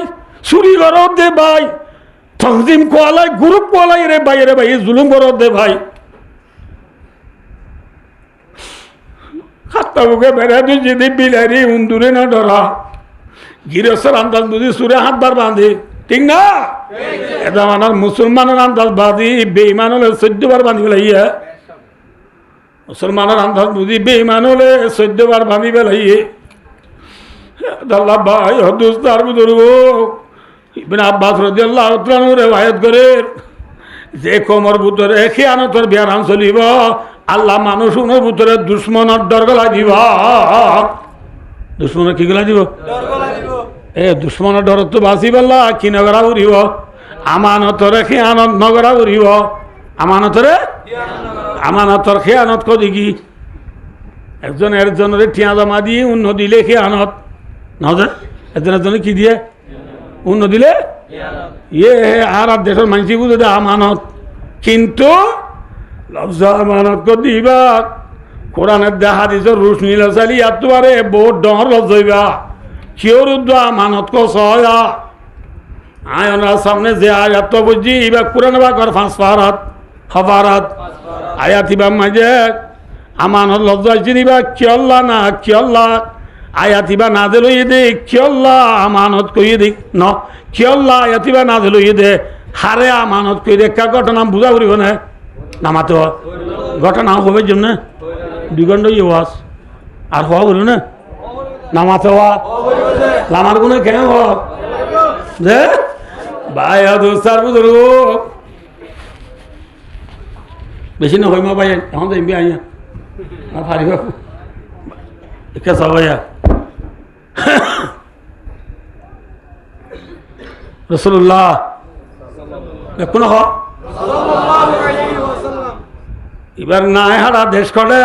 চুরি করো দে ভাই তনজিম কোয়ালাই গ্রুপ কোয়ালাই রে ভাই জুলুম করো দে ভাই হাতটা বুকে বেড়া তুই যদি বিলারি উন্দুরে না ধরা গিরসের আন্দাজ বুঝি সুরে হাতবার বাঁধে ঠিক না এটা আমার মুসলমানের আন্দাজ বাঁধি বেইমান হলে 14 বার বাঁধি ফেলাইয়া মুসলমানের আন্দাজ বুঝি বেইমান হলে 14 বার বাঁধি ফেলাইয়ে আল্লাহ ভাই হদুস্তার বুজুর্গ ইবনে আব্বাস রাদিয়াল্লাহু তাআলা রিওয়ায়াত করে যে কোমর ভিতরে খেয়ানতর বিয়ারাম চলিব আল্লাহ মানুষের ভিতরে দুশ্মনের ডর গলাই দিব দুশ্মনের কি গলাই দিব দুশ্মনের ডর তো বাঁচি পেলা কি নগরা উড়িব আমানতরে খেয়ানত নগরা উড়িব আমানতর খেয়ানত কদি কি একজনের ঠিয়া জমা দিয়ে অন্য দিলে খেয়ানত নজর একজনের কি দিয়ে অন্য দিলে আর দেশের মানুষ বুঝে দে আমানত কিন্তু লজ্জা আমানত দিবা কোরআনের দেখা দিছ রুশ নীল চালি এতবারে বহুত ডর লজ্জা কিয়র আমানত কয়া আয়নার সামনে যে আয়াত বুঝি এবার কোরআন বাকর 5 পারাত খবরাত আয়াত ইবা মাঝে আমানত লজ্জা দিবা কিয়ল্লা না কিয়ল্লা আয়াতিবা নাজেল হইয়ে দে কিয়ল্লা আমানত কইয়ে দে ন কিয়ল্লা আয়াতিবা নাজেল হইয়ে দে হারে আমানত কই দে কা ঘটনা বুঝা করিব না নামাতে ঘটনা হবে জন্য 2 ঘন্টা ওয়াজ আর হওয়া বলো না নামাতে হওয়া লামার গুনে কেন যে ভাই দোস্তার বুঝলো বেশি না হইমা ভাই এখন তো এমবি আইয়া আর ফারিব একা সবাইয়া রাসূলুল্লাহ কোন এবার নাই হারা দেশ করে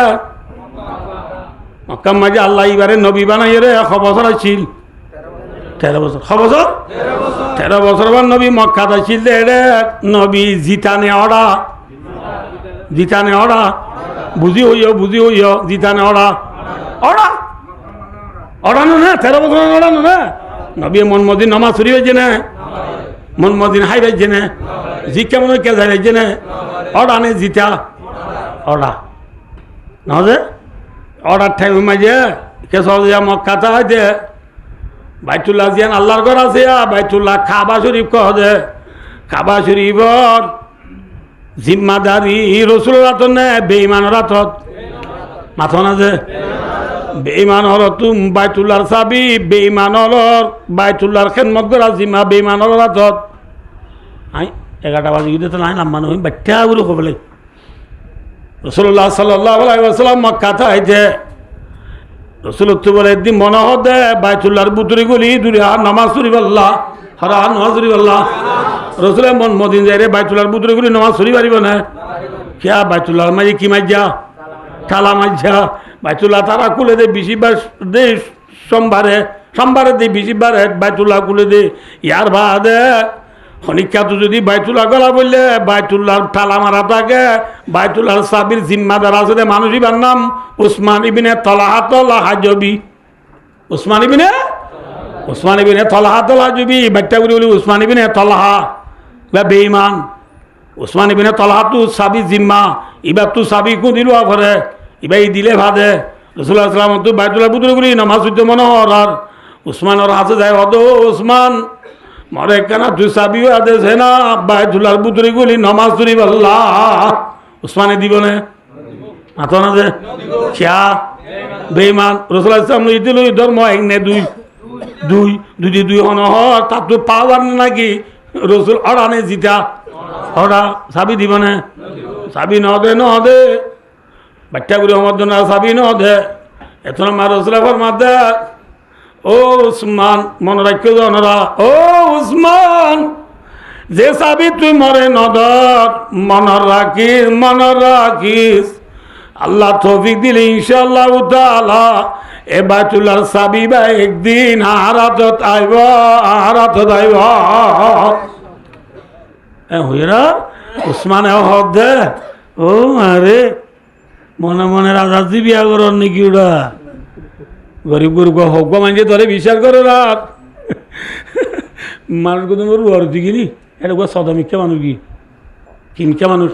মক্কার মাঝে আল্লাহ এবারে নবী বানাইয়ে রে 100 বছর আছিল 13 বছর 100 বছর 13 বছর পর নবী মক্কাত আছিল রে নবী জিতানে ওরা বুঝি হইও জিতানে ওরা ওড়ানো না 13 বছর ওড়ানো না নবী মন মদিন নামাজ চুরি হয়েছে না মন মদিন হাই হয়েছে না জিজ্ঞা মনে কে যাই হয়েছে না ওড়ানে জিতা ওড়া না যে অর্ডার ঠাই মাঝে কে সহজে মক্কাতে হয়েছে বাইতুল্লাহ জিয়ান আল্লাহর ঘর আছে বাইতুল্লাহ কাবা শরীফ কহ দে কাবা শরীফর জিম্মাদারি রসুলের হাতত নে বেঈমানের হাতত মাথা না যে বেঈমান হল তুম বাইতুল্লাহর চাবি বেঈমান হল বাইতুল্লাহর খেদমত করা জিম্মা বেঈমান হল হাতত আই 11টা বাজে গিয়ে তো নাই নাম্মান হইম বাচ্চা বলে কবলে রসুল্লাহ সাল্লাল্লাহু আলাইহি ওয়াসাল্লাম মক্কাতে আইছে রসুল তো বলে একদিন মনে হতে বাইতুল্লাহর বুতুরি গুলি দূরে আর নামাজ শরীফ আল্লাহ হারা নামাজ শরীফ আল্লাহ রসুলের মন মদিন যাই রে বাইতুল্লাহর বুতুরি গুলি নামাজ শরীফ পারিব না কিয়া বাইতুল্লাহর মাঝে কি মাইজা ঠালা মাইজা বাইতুল্লাহ তারা খুলে দে বেশিবার দে সোমবারে দে বেশিবার বাইতুল্লাহ খুলে দে ইয়ার বাদে হনিকাত যদি বাইতুল্লাহ গলা বললে বাইতুল্লাহর ঠালা মারা থাকে বাইতুল্লাহর সাবির জিম্মাদার আছে মানুষই বার নাম উসমান ইবিনে তলহা হাজবি উসমান ইবিনে তলহা হাজবি বাচ্চা গুলি বলি উসমান ইবিনে তলহা বা বেঈমান উসমান ইবিনে তলহা তু সাবি জিম্মা এবার তু সাবি কু দিল আফরে এবার এই দিলে ভাদে রসুল্লাহ সাল্লাম তু বাইতুল্লাহ বুতুরগুলি নামাজ হইতে মনোহর আর উসমানের হাতে যায় হদ উসমান মরে কেন তুই সাবিও আদেশ হে না বাইতুল্লাহর বুতুরি গুলি নামাজ শরীফ আল্লাহ উসমানে দিব না মাথা না যে খেয়া বেঈমান রাসূলুল্লাহ সাল্লাল্লাহু আলাইহি ওয়াসাল্লাম ধর্ম এক নে দুই অনহর তা তো পাওয়ার নাকি রসুল অড়ানে জিতা ওরা সাবি দিব না সাবি ন দে বাচ্চা গুলি আমার জন্য সাবি ন দে এত আমার রসুল ফরমাতে ও উসমান মনে রাখিও জনরা ও উসমান যে সাবি তুই মরে নদর মন রাখিস আল্লাহ তৌফিক দিলে ইনশাআল্লাহ তাআলা এ বাইতুল্লাহর সাবি বা একদিন আরাতত আইব এ হইরা উসমান হদ দে ও আরে মনে মনে রাজাজি বিয়া করার নাকি ওরা গরিব গরিব হোক মানছে ধরে বিচার করো রাত মানুষ কোনো রুয়ারু দিকিনি এটা সদমিক্ষা মানুষ কি কিনকা মানুষ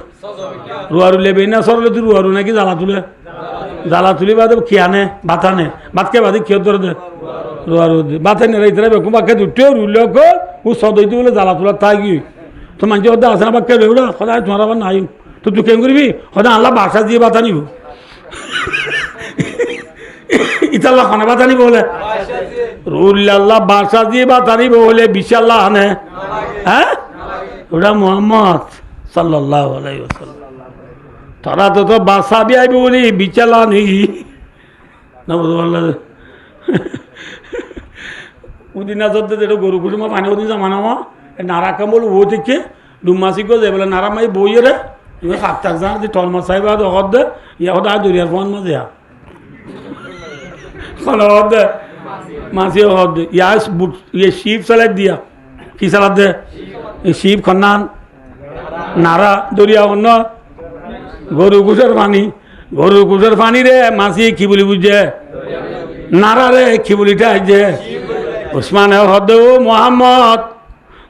রুয়ারু লেবে না সরলে তুই রুয়ারু নাকি জ্বালা তুলি বাদে খেয়ানে ভাত আনে ভাতকে বাদে খেয়ে ধরে দে রুয়ারু ভাতে নেই বেকু বাক্যে দুটো রুলে ও সদইতে বলে জ্বালা তোলা তাই কি তো মানছে ওদের আসে না বাক্যে রেউড়া সদায় তোমার আবার নাই তো তুই কেন করবি সদায় আল্লাহ বাসা দিয়ে ভাত আনিব ইতাল্লাহ খানে বাত আনিব বলে রুল্লাহ বাসা দিয়ে বাত আনিব বলে বিশাল্লাহ আনে হ্যাঁ ওটা মোহাম্মদ সাল্লাল্লাহু আলাইহি ওয়াসাল্লাম তারা তো বাসা বি আইব বলি বিশাল্লাহ নেই না বুঝবাল্লাহ উদিনা যদি যেটা গরু কুসুমা পানি ওদিন জামানামা নারা কামল ও থেকে ডুমাসি গো যাই বলে নারা মাই বইয়ে রে সাতটাক জান যে টল মাছ সাহেব হদ দে ইয়া হদা দরিয়ার ফোন মাঝে হদ মাসি হদ ইয়াস বুট ইয়ে শিব সালাদ দিয়া কি সালাদ দে শিব খন্নান নারা দরিয়া অন্য গরু কুসের পানি রে মাসি কি বলি বুঝছে নারা রে কি বলিটা যে উসমান হদ মোহাম্মদ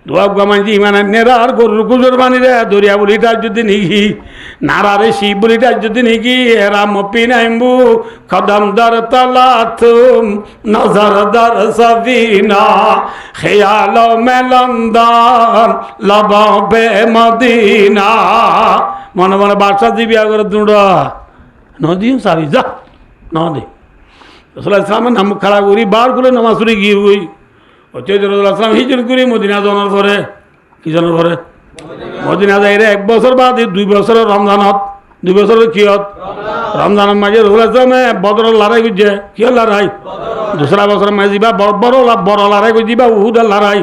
দোয়াব গামাঞ্জি ইমান নেরার গরুর কুজোর বানিরে দরিয়া বলিটার যদি নিকি নারারে শিব বলিটার যদি নিকি এরা মপি নাইম্বু কদম দর তলাতুম নজর দর সবিনা খেয়াল মেলন্দান লবে মদিনা মনে মনে বাসা দিবি আগর দুড়া নদীও সারি যা নদী রাসূলুল্লাহ সাল্লাল্লাহু নাম খাড়া করি বার করে নামাজ পড়ে গিয়ে হই রাসূলুল্লাহ হিজরত করে মদিনা যাওয়ার পরে কি জানার পরে মদিনা যাই রে 1 বছর বাদ 2 বছরের রমজানত 2 বছরের কিয়ত রমজানের মাঝে রাসূলুল্লাহ বদরের লড়াই করছে কি লড়াই দুসরা বছরের মাঝে যাবা বড় লড়াই করে যাবা উহুদের লড়াই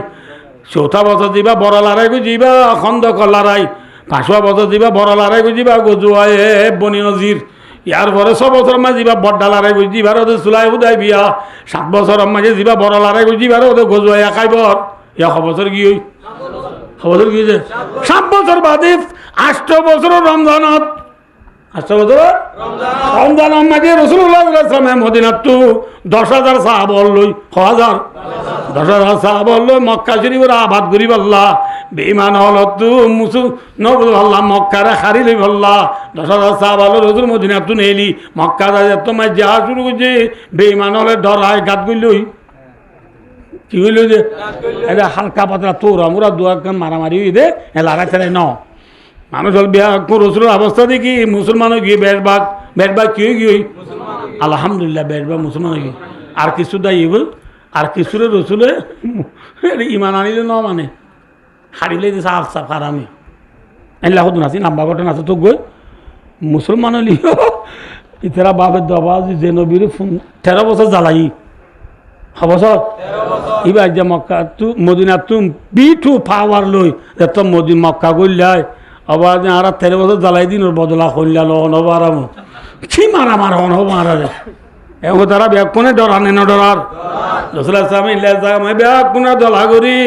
চৌথা বছর যাবা বড় লড়াই করে যাবা খন্দকের লড়াই 5 বছর যাবা বড় লড়াই করে যাবা গজওয়ায়ে বনি নজির ইয়ার পরে 6 বছর মাঝে যা বড় ডালারে গুজি বারো সুলাই উদাই বিয়া 7 বছর মাঝে যা বড় লারে গুজি বারো গজুয়া খাইবর ইয়া বছর কি হই খবর কি হয়েছে 7 বছর বাদে 8 বছর রমজানত 8 বছর রমজান মাঝে রাসূলুল্লাহ সাল্লাল্লাহু আলাইহি ওয়াসাল্লাম মদিনাত 10,000 সাহাবা লই 10,000 সাহাবা লই মক্কা শরীফের আবাদ করিব আল্লাহ বেঈমান হল তু মুসু নবুল আল্লাহ মক্কারে খারি লই আল্লাহ 10,000 সাহাবা লই রাসূল মদিনাত নেলি মক্কা যায় তোমার যা শুরু করছে বেঈমান হলে ডরায় গাত গইলই কি হইল যে এটা হালকা পাতলা তোর আমরা দুয়াকান মারামারি হই দে লাগাই ছেড়ে ন মানুষ হল বিয়া রসুলের অবস্থা দেখি মুসলমানও গিয়ে বেশবাগ কি হই আলহামদুলিল্লাহ বেশবাগ মুসলমান গিয়ে আর কিছু দায়ী বল আর কিছুরে রসুলে ইমান আনিলে ন মানে হারিলে যে সাফ সাফ হারামি এলা হতো নাচি নাম্বা ঘটনা আছে তো গই মুসলমান হলিও ইতারা বাপের দবা যে নবীর 13 বছর জ্বালাই বছর এবার যে মক্কা তু মদিনা তুম বিঠু পাওয়ার লই এত মদিন মক্কা গইলাই আবার আর 13 বছর জ্বালাই দিন ওর বদলা হইলাল অনবারাম কি মারা অনবারে এগো তারা ব্যাগ কোনে ডরানে ন ডরার রসুল সালাম ইল্লা জামা ব্যাগ কোনে দলা করি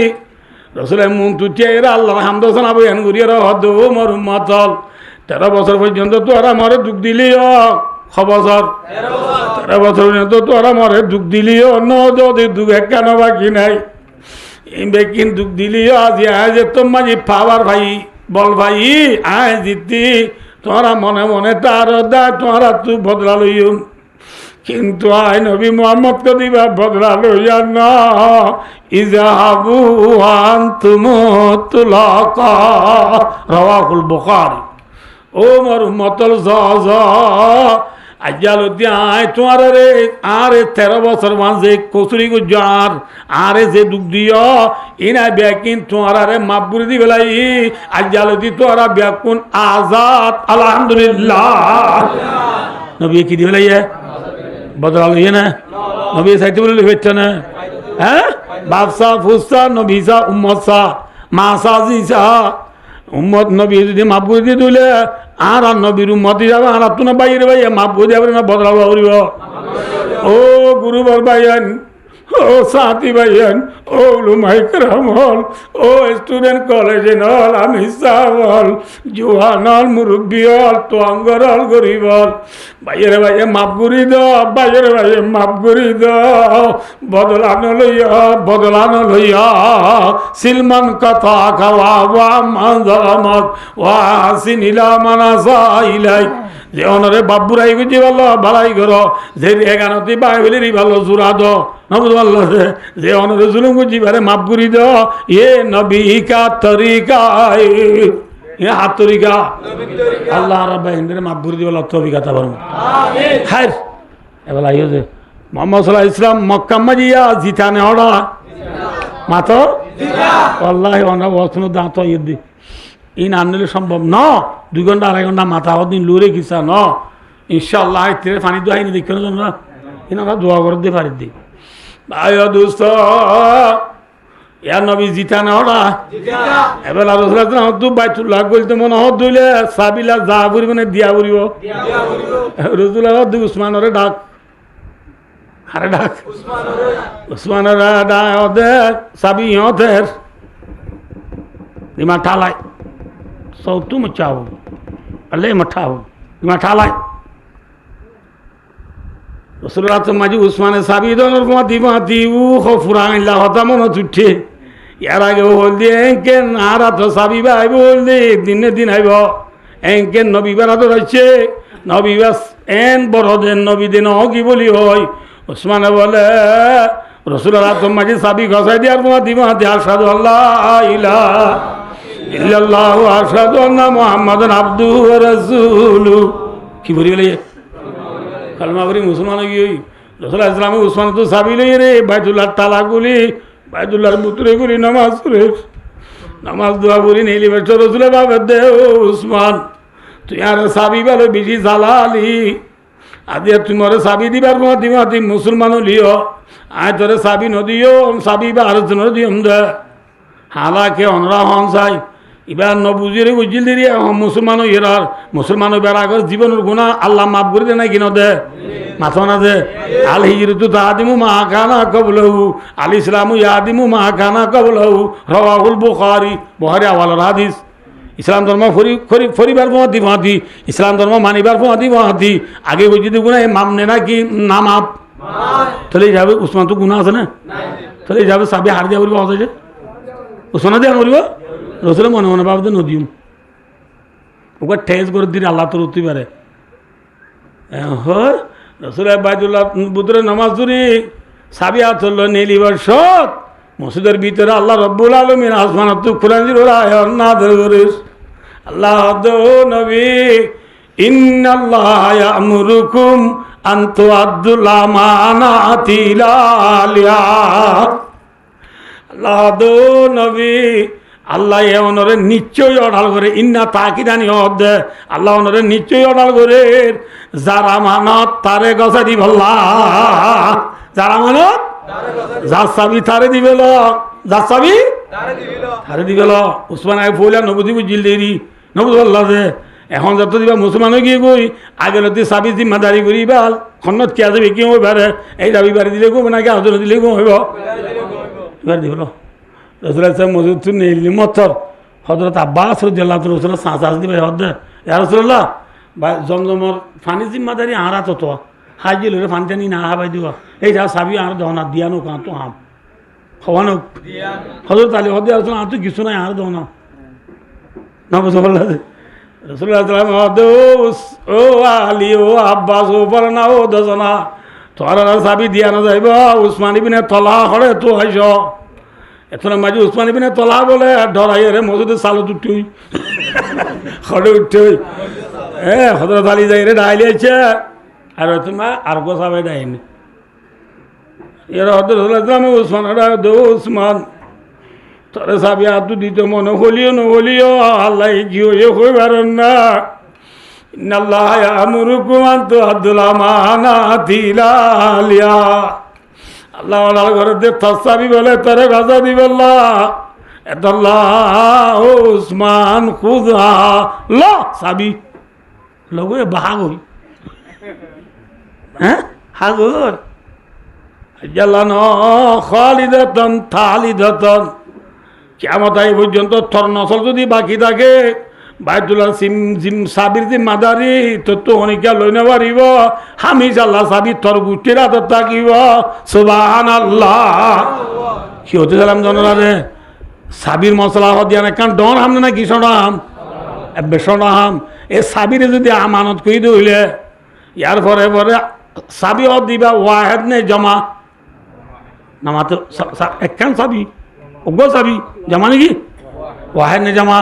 রসুল মন তুটিয়া এরা আল্লাহ হামদোসান আবু এন করি আর হদ মর উম্মতল 13 বছর পর্যন্ত তো আর আমারে দুঃখ দিলি বছর 13 বছর পর্যন্ত তো আর আমারে দুঃখ দিলি অন্য যদি দুঃখ কেন বাকি নাই বেকিন দুঃখ দিলি আজ তোমার পাওয়ার ভাই বল ভাই আয় জিতি তোরা মনে মনে তার দা তোরা তু বদলা লইম কিন্তু আয় নবী মুহাম্মদকে দিবা বদলা লইয়া না ইজাহাবু আনতুম তুলাকা রাওয়াহুল বুখারী ও মর মতল জ আজ্জাল আয় তোমার রে আরে 13 বছর মাঝে কচুরি গুজার আরে যে দুঃখ দিও ইনা ব্যাকিন তোমার রে মাবুরি দি বেলাই আজ্জাল দি তোরা ব্যাকুন আজাদ আলহামদুলিল্লাহ নবী কি দি বেলাই বদলা লইয়ে না নবী সাইতে বলে হইছে না হ্যাঁ বাদশা ফুসা নবী সা উম্মত সা মাসা জিসা উম্মত নবী যদি মাফ করে দিয়ে দিলে আর নবীর উম্মতি যাবে আর তুনা বাইরে ভাই মাফ করে যাবে না বদলা করিব ও গুরুবর ভাইয়ান ও সাথী ভাইয়ান ও লুমাই রামল ও স্টুডেন্ট কলেজে নল আমি সাবল জুহানল মুরব্বী হল তো অঙ্গর হল গরিব হল ভাইয়ের ভাইয়ে মাফ করি দাও ভাইয়ের ভাইয়ে মাফ করি দাও বদলানো লইয়া সিলমান কথা খাওয়া ওয়া মানজালামক ওয়া সিনিলা মানাসা ইলাই যে অনরে বাবুরাই গুজি ভালো ভালাই করো যে এগানোতে বাইবেলেরই ভালো জোড়া দো নবুল আল্লাহ যে অনরে জুলুম গুজি বারে মাফ করি দো এ নবী কা তরিকা এ হাত তরিকা আল্লাহ রাব্বাল আলামিন মাফ করে দিবেন তৌফিক আতা করুন আমিন খাইর এবেলা আইও যে মুহাম্মদ সাল্লাল্লাহু আলাইহি ওয়াসাল্লাম মক্কা মাজিয়া জিতানে ওড়া মাতো জিতা wallahi ওনা বসনো দাঁত ইদি ইন আনলে সম্ভব না 2 ঘন্টা 2.5 ঘন্টা মাথা দিন লুরে কিসা ন ইনশাআল্লাহ তেরে পানি দোয়াই নি দেখো না ইনারা দোয়া করে দে পারি দি ভাই দোস্ত ইয়া নবী জিতা না ওরা জিতা এবার রাসূলুল্লাহ তো বাইতুল্লাহ বলতে মনে হদ দিলে সাবিলা যা করিব না দিয়া করিব রাসূলুল্লাহ উসমানরে ডাক আরে ডাক উসমানরে ডাক ওদের সাবি ওদের দিমা ঠালাই সৌ তুম চাও আলে মঠাও দিমা ঠালাই রাসূলুল্লাহ তো মাজি উসমানে সাবি দনর মাতি উ খফুরান লা হতা মন তুঠে ইয়ার আগে বল দিয়ে এনকে নারা তো সাবি ভাই বল দে দিনে দিন আইব এনকে নবী বেড়া তো রয়েছে নবী বাস এন বড় দেন নবী দিন কি বলি হয় উসমানে বলে রাসূলুল্লাহ তো মাজি সাবি ঘষাই দিয়ার মাতি আশহাদু আল্লাহ ইলাহা ইল্লাল্লাহ ওয়া আশহাদু আন্না মুহাম্মাদান আবদুহু ওয়া রাসূলুহু কি বলি বলে কালমা করি মুসলমান গিয়ে রাসূলুল্লাহ ইসলামে উসমান তো সাবি লই রে বাইতুল্লাহ তালাগুলি বাইতুল্লাহর মুতরে করি নামাজ করে নামাজ দোয়া করি নেলি বেচো রাসূলের বাবা দে উসমান তুই আর সাবি বলে বেশি জালালি আদি তোমার সাবি দিবার মাতি মুসলমান লিও আয় তোরে সাবি নদিও সাবি বা আর নদিও দে হালাকে অনরা হন চাই এবার নবুজির বুঝিল দিদি মুসলমান এরার মুসলমান বেড়াগর জীবনের গুণা আল্লাহ মাফ করে দে নাই কিনা দে মাথা না দে আল হিজরতু তাদিমু মা কানা কবলহু আল ইসলামু ইয়াদিমু মা কানা কবলহু রাওয়াহুল বুখারী বুখারী আওয়ালার হাদিস ইসলাম ধর্ম ফরিবার ফোঁয়াদি ফোঁয়াদি ইসলাম ধর্ম মানিবার ফোঁয়াদি ফোঁয়াদি আগে বুঝি দিব গুণা মামনে না কি না মাপ তাহলে যাবে উসমান তো গুণা আছে না তাহলে যাবে সাবি হার দিয়া বলবো আছে উসমান দিয়ে বলব রসুল মনে মনে ভাবতে নদীম ওকে ঠেস করে দিলে আল্লাহ তোর উঠতে পারে রসুল বাইদুল্লাহ বুধরে নামাজ ধরি সাবি হাত নীলি বর্ষত মসজিদের ভিতরে আল্লাহ রব্বুল আলমিন আসমানত খুলাঞ্জির ওরা নাদের করিস আল্লাহ নবী ইন্নাল্লাহ ইয়ামুরুকুম আন তুআদ্দুল আমানাতি ইলা আহলিহা আল্লাহ নবী আল্লাহ এ অনরে নিশ্চয়ই অঢাল করে ইন্না তাকিদানি হদ আল্লাহ অনরে নিশ্চয়ই অঢাল করে যার আমানত তারে গছা দি বল্লা যার আমানত যার চাবি তারে দিবেল যার চাবি তারে দিবেল উসমান আগে ফইলা নবুদি বুঝিল দেরি নবুদ বললা যে এখন যত দিবা মুসলমান গিয়ে গই আগে নদী চাবি জিম্মাদারি করি বাল খন্নত কে যাবে কি হয়ে পারে এই দাবি বাড়ি দিলে গো নাকি আদর দিলে গো হইব এবার দিবল রসুল মজুদ নেইলি মথর হজরত আব্বাস রসুল্লাহ রসুল সাঁচ দিবে হদ ইয়া রসুল্লাহ বা জমজমর ফানি জিম্মাদারি আঁরা তত হাজিল হলে ফানি টানি না হাবাই দিব এই যা চাবি আর দহনা দিয়ানো কাঁ তো হাম হওয়ানো হজরত আলী হদ আসলে আর তো কিছু নাই আর দহনা না বুঝতে পারলা রসুল্লাহ ও আলী ও আব্বাস ও পার না ও দশনা তোরা চাবি দিয়া না যাইব উসমানী বিনে তলা হরে তো হাইস এখন মাঝে উসমানী বিনে তলা বলে ডরাই রে মজুদের চালত উঠি হরে উঠে হজরত আলী যাই রে ডাইলিয়েছে আর তোমার আর গোসাবে ডাইনি এরা হজরত উসমান উসমান তোরে চাবি হাত দিতে মনে হলিও নহলিও আল্লাহ কি হয়ে হয়ে পারেন না ইন্নাল্লাহ ইয়ামুরুকুম আন তুআদ্দুল আমানাতি ইলা আহলিহা আল্লাহ ওয়ালার ঘরে যে চাবি বলে তোরে গাজা দিবেল্লা এতাল্লাহ উসমান খুযা ল চাবি লগে বাহাগ হই হ্যাঁ হাগর জালান খালিদাতান থালিদাতান কিয়ামত আই পর্যন্ত তোর নসল যদি বাকি থাকে বাইতুল্লাহ সাবির জিম্মাদারি তোর তো অনেকে লই না পারিব আমি জাল্লা সাবি তোর গুটির হাতত থাকিব সুবহানাল্লাহ কি হতে গেলাম জনরারে সাবির মশলা দিয়া না কারণ ডর হাম না কি শোনাম বেশনাহাম এ সাবিরে যদি আমানত কই দইলে ইয়ার পরে পরে সাবি দিবা ওয়াহেদ নে জমা নামাতে একখান সাবি ওগো সাবি জমা নাকি ওয়াহেদ নে জমা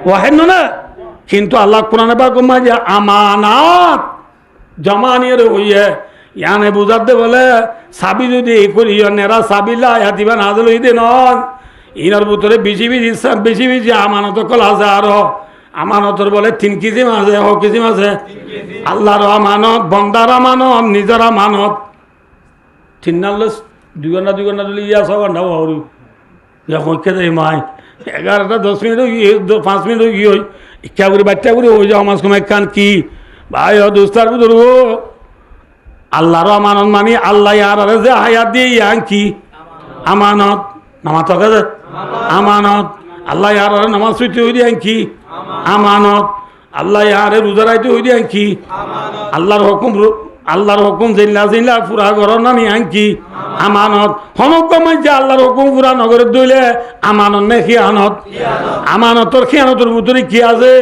ওয়াহেদ না কিন্তু আল্লাহ কোরআনে পাক যে আমানাত জমা নিয়ে হইয়ে ইয়ানে বুঝাতে বলে সাবি যদি এই করি নেরা সাবিলা হাতিবা না দিল ইদে নন ইনার ভিতরে বেশি বেশি আমানত কল আছে আরো আমানতর বলে 3 কিসিম আছে হ কিসিম আছে আল্লাহর আমানত বন্দার আমানত নিজের আমানত 3 নালে 2 ঘন্টা দিলে 6 ঘন্টা হরু যখন কে দেয় মাই 11টা 10 মিনিট 5 মিনিট কি হই ইচ্ছা করে বাচ্চা করে হয়ে যাও মাস কমে কান কি ভাই ও দোস্তার বুঝো আল্লাহর আমানত মানে আল্লাহ আর যে হায়াত দিয়ে ইয়াং কি আমানত নামাজ কাজে আমানত আল্লাহ আর নামাজ পড়তে হই দিয়ে কি আমানত আল্লাহ ইয়ারে রোজা রাখতে হই দিয়ে কি আল্লাহর হুকুম জিল্লা পুরা ঘর না নি কি আমানত সমগ্র যে আল্লাহর হুকুম পুরা নগরের দইলে আমানত নে খিয়ানত আমানতর খিয়ানতর ভিতরে কি আছে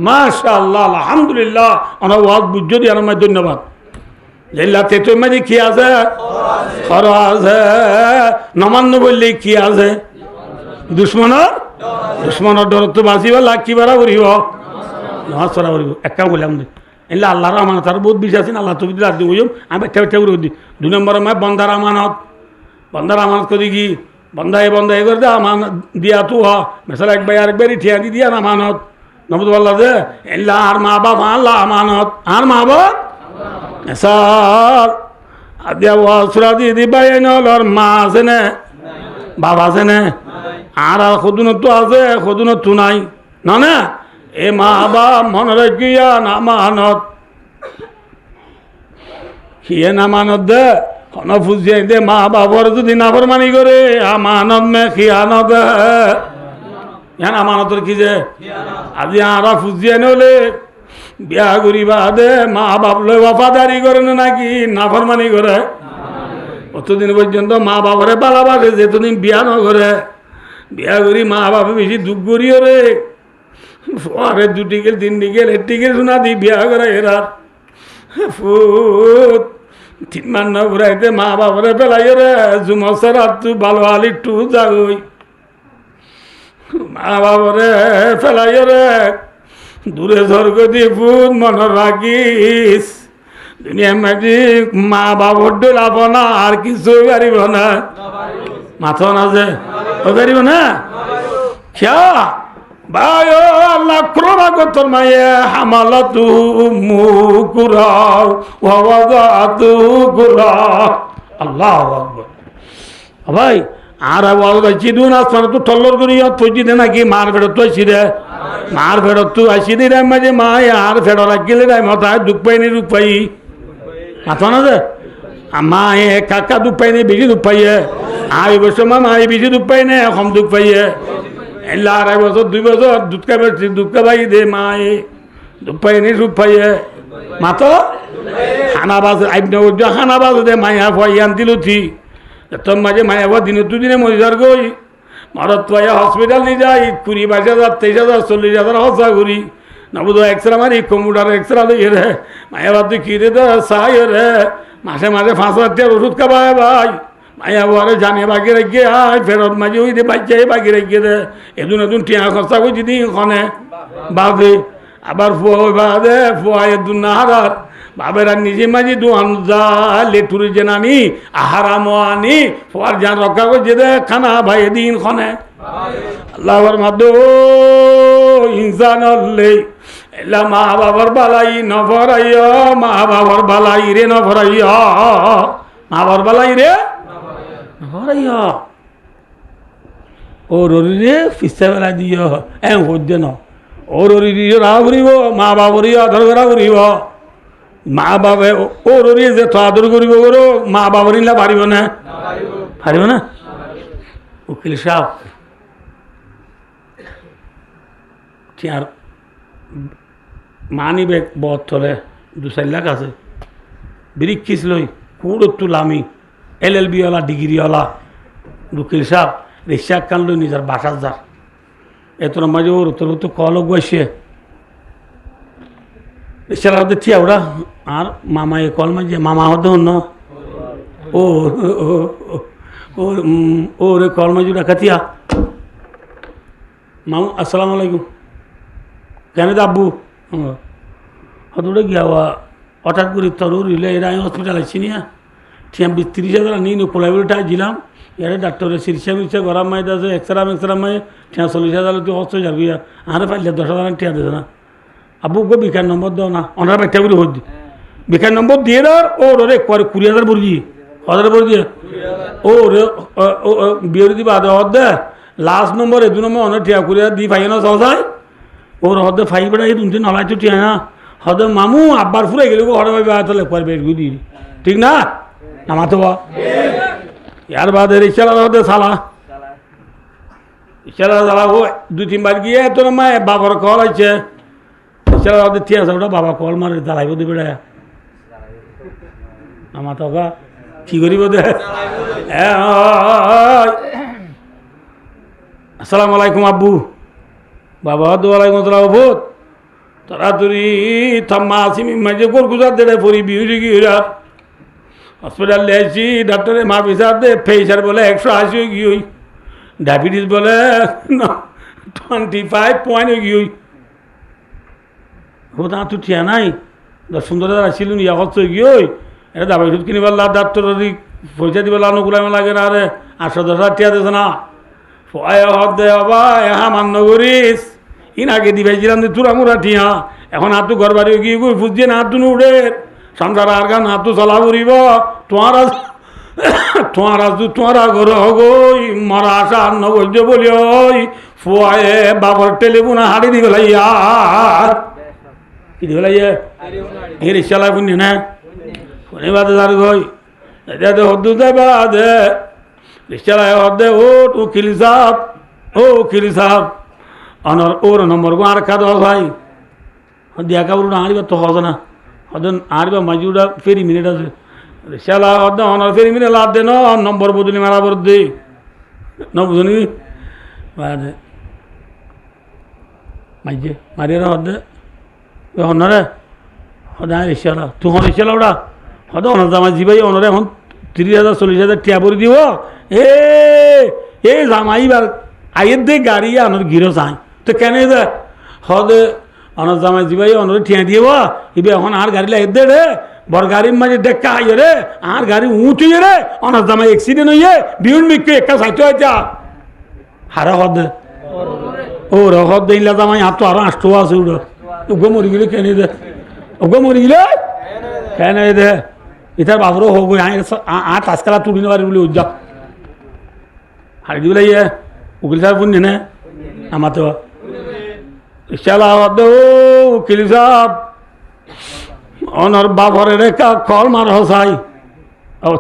মাশাআল্লাহ আলহামদুলিল্লাহ আমরা ওয়াজ বুঝছো দিয়ে আমার ধন্যবাদ জিল্লা তেতো মাঝে কি আছে খর আছে নমান্য বললে কি আছে দুশ্মনের ডর তো বাঁচিব লাগ কি বাড়া করিব নামাজ পড়া করিব একটা বললাম এলে আল্লাহর আমানত আর বহুত বিশ্বাস আছেন আল্লাহ তো রাত দিব আমি একটা করে দিই 2 নম্বর আমি বন্দার আমানত করি কি বন্ধা এ করে দে আমানত দিয়া তো মেসাল একবারই ঠিয়া দি দিয়া আমানত নবুদ বললা যে এলে আর মা বাপ আল্লাহ আমানত আর মা বাপ মেসাল আদিয়া ওয়াসরা দি বাইনল আর মা আছে না বাবা আছে না আর সদুনত আছে সদুনত নাই না না এ মা বাপ মনে রাখিয়া না মানত সিয়ে না মানত দে ফুজিয়ে দে মা বাবার যদি নাফরমানি করে আমানত মে খিয়ানত আমানতের কি যে আজি আরা ফুজিয়ে নলে বিয়া করিবা দে মা বাপ লই ওয়াফাদারি করে নাকি নাফরমানি করে অতদিন পর্যন্ত মা বাবারে পালাবাসে যেতদিন বিয়া ন করে বিয়া করি মা বাপে বেশি দুঃখ করিও রে আরে 2 টিকেল 3 টিকেল 1 টিকেল শোনা দি বিয়া করে এরা ফুট 3 মান না ঘুরাইতে মা বাবারে পেলাই রে জুমসের তু ভালো আলি টু যাই মা বাবারে পেলাই রে দূরে স্বর্গ দিয়ে ফুট মনে রাখিস দুনিয়া মাঝে মা বাবার ডোলাব না আর কিছু পারিব না মাথা না যে পারিব না খেয়া ভাই আল্লাহ ক্রোড়া গোতর মায়ে হামালাতু মুকুরাও ওয়াদাতু কুরাও আল্লাহু আকবার ভাই আর আওয়াজ আছি দুন আসমান তো টল্লর করিয়া তুই দে নাকি মার ফেরত তো আসি রে মার ফেরত তো আসি রে মাঝে মা আর ফেরত রাখিলে রে মাথায় দুঃখ পাইনি রূপ পাই মাথা না যে মা এ কাকা দুঃখ পাইনি বেশি দুঃখ পাইয়ে আর বছর মা এই বেশি দুঃখ পাইনে কম দুঃখ পাইয়ে এলা 2.5 বছর 2 বছর দুধকা বেশি দুধকা ভাই দে মা এ দুঃখ পাইনি রূপ পাইয়ে মাতো খানাবাজ আইবনগর খানাবাজ দে মায়া ভয় আনতিলুথি তোর মাঝে মায়া ভয় দিনে 2 দিনে মরে যার গই মারত পাইয়া হসপিটাল নিয়ে যাই 20,000 22,000 40,000 হসা ঘুরি নবুদ এক্সরা মারি কম্পিউটার এক্সরা লইয়ে রে মায়া বাদ তুই কিরে দে সাই রে মাসে মাসে 5,000 টাকার ওষুধ খাবায় ভাই মায়া বারে জানিয়ে বাকি রেখে আয় ফেরত মাঝে ওই দে বাচ্চা বাকি রেখে দে এদুন এদুন টিয়া খরচা করছি দিন ওখানে বাদে আবার ফুয়া বাদে ফুয়া এদুন না হারার বাবের আর নিজে মাঝে দুয়ান যা লেটুরি যে নানি আহারাম আনি ফুয়ার যান রক্ষা করছে দে খানা ভাই দিন খনে আল্লাহর মাদো ইনসান হল্লেই এলা মা বাবার বালাই নভরাইয়া মা বাবার বালাই রে নভরাইয়া মা বাবার বালাই রে নভরাইয়া ও রে ফিসা বেলা দিও হদ্য ন ও রা ঘুরিব মা বাবর আদর করা ঘুরিব মা বাবা ও যে তো আদর করিব করো মা বাবর ইলা পারিব না পারিব না উকিল সাহেব আর মানি বেগ বধ থলে 2-4 লাখ আছে বিরিক্ষিস লই কুড়ো লামি LLB ওলা ডিগ্রিওয়ালা উকিল সাহেব রিক্সা কান লই নিজের বাসার যা এত মাঝে ওর তোর তো কল বসে রিক্সার হতে থিয়া ওরা আর মামা এ কল মাঝে মামা হতে হন ও ও রে কল মাঝে রাখাতিয়া মামু আসসালামু আলাইকুম কেন আব্বু হতটা গিয়া হঠাৎ করে তরুর রিলে এরা আমি হসপিটাল আসছি নিয়া ঠিক 20-30,000 নিয়ে কোলাইবরিটা দিলাম এরা ডাক্তারের চিকিৎসা মিরসা গরম মাই আছে এক্সরা মাই ঠিক 40,000 তুই হস্ত যাবি আর পাইলে 10,000 টিয়া দিতে না আব্বু গো বিকার নম্বর দাও না ওনারা ব্যাখ্যা করে হই বিকার নম্বর দিয়ে দাও ও রে 20,000 বর্গি 1,000 বর্গি ও রে বিয়ে দিবা দে লাস্ট নম্বর 2 নম্বর অনেক টিয়া করে দি পাই না সহসায় ওর হদে ফাই বেড়া এই 2-3 নলাই তো টিয়া না হদে মামু আব্বার ফুরে গেলে হরে ভাই তাহলে পরে বের গুদি ঠিক না নামাতো ইয়ার বাদে রিক্সালা হদে সালা রিক্সালা সালা ও 2-3 বার গিয়ে তোর মা বাবার কল আছে রিক্সালা হদে টিয়া ওটা বাবা কল মারে দাঁড়াইব দি বেড়া নামাতো গা কি করিব দে আসসালামু আলাইকুম আব্বু বাবা ওয়ালাইকুম আসসালাম বহুত তাড়াতাড়ি থাম্মা আসিমি মাঝে গোর গুজার দেড়ে পরি বিউরি গিয়ে হসপিটাল আসছি ডাক্তারে মা বিচার দে ফেসার বলে 180 গিয়ে ডায়াবেটিস বলে 25 পয়েন্ট গিয়ে ও তা তুই ঠিয়া নাই 10-15,000 আসছিল ইয়া খরচ গিয়ে এটা দাবাই ওষুধ কিনিবার লাভ ডাক্তার পয়সা দিবার অনুকূল লাগে না আরে 800-10,000 টিয়া দিছে না দে বাবা এহা মান্য করিস ইন আগে দিবাইছিলাম যে তুরা মুরা টিয়া এখন হাত ঘর বাড়ি গিয়ে ফুজিয়ে না হাত উড়ে সংসার আর গান হাত চলা উড়িব তোমার তোমারা ঘর হগই মরা আসা নবৈদ্য বলি ওই ফুয়ায়ে বাবার টেলিফোন হাড়ি দি গলাইয়া কি দি গলাইয়া এই রিক্সালাই শুনি না শুনি বাদে যার গই এটা হদ্দু দে বাদে রিক্সালাই হদ্দে ও উকিল সাহেব অনর ওর নম্বর গো আর কাদ ভাই দিয়া কাবুর আড়িবা তো হজ না হদন আড়িবা মাজুটা ফেরি মিনিট আছে রিক্সালা হদ্দে অনর ফেরি মিনিট লাভ দে ন নম্বর বদলি মারা বর দে ন বুঝনি বাদে মাইজে মারিয়ে হদ্দে হনরে হদা রিক্সালা তুই হন রিক্সালা ওটা হদ অনার জামাই জিবাই অনরে এখন 30,000 40,000 টিয়া ভরি দিব এ জামাই বার আইয়ের দে গাড়ি আনর গিরো চাই তো কেন দে হদে অনার জামাই জিবাই অনরে টিয়া দিব ইবে এখন আর গাড়ি লাগে দে রে বর গাড়ির মাঝে ডেকা আইয়ে রে আর গাড়ি উঁচু রে অনার জামাই অ্যাক্সিডেন্ট হইয়ে বিউন মিককে একটা সাইতে হইতা হারা হদে ও হদ দিলা জামাই হাত তো আরো আষ্ট আছে উড়ো ওগো মরি গেলে কেন দে ওগো মরি গেলে কেন দে ইতার বাবরও হোক আট আজকাল তুলি নেবার বলে উজ্জা হাড়ি দিবলে ইয়ে উকিল সাহেব শুনি না আমার তো চালা উকিল সাহেব অনর বাবরে রেখা কল মার হসাই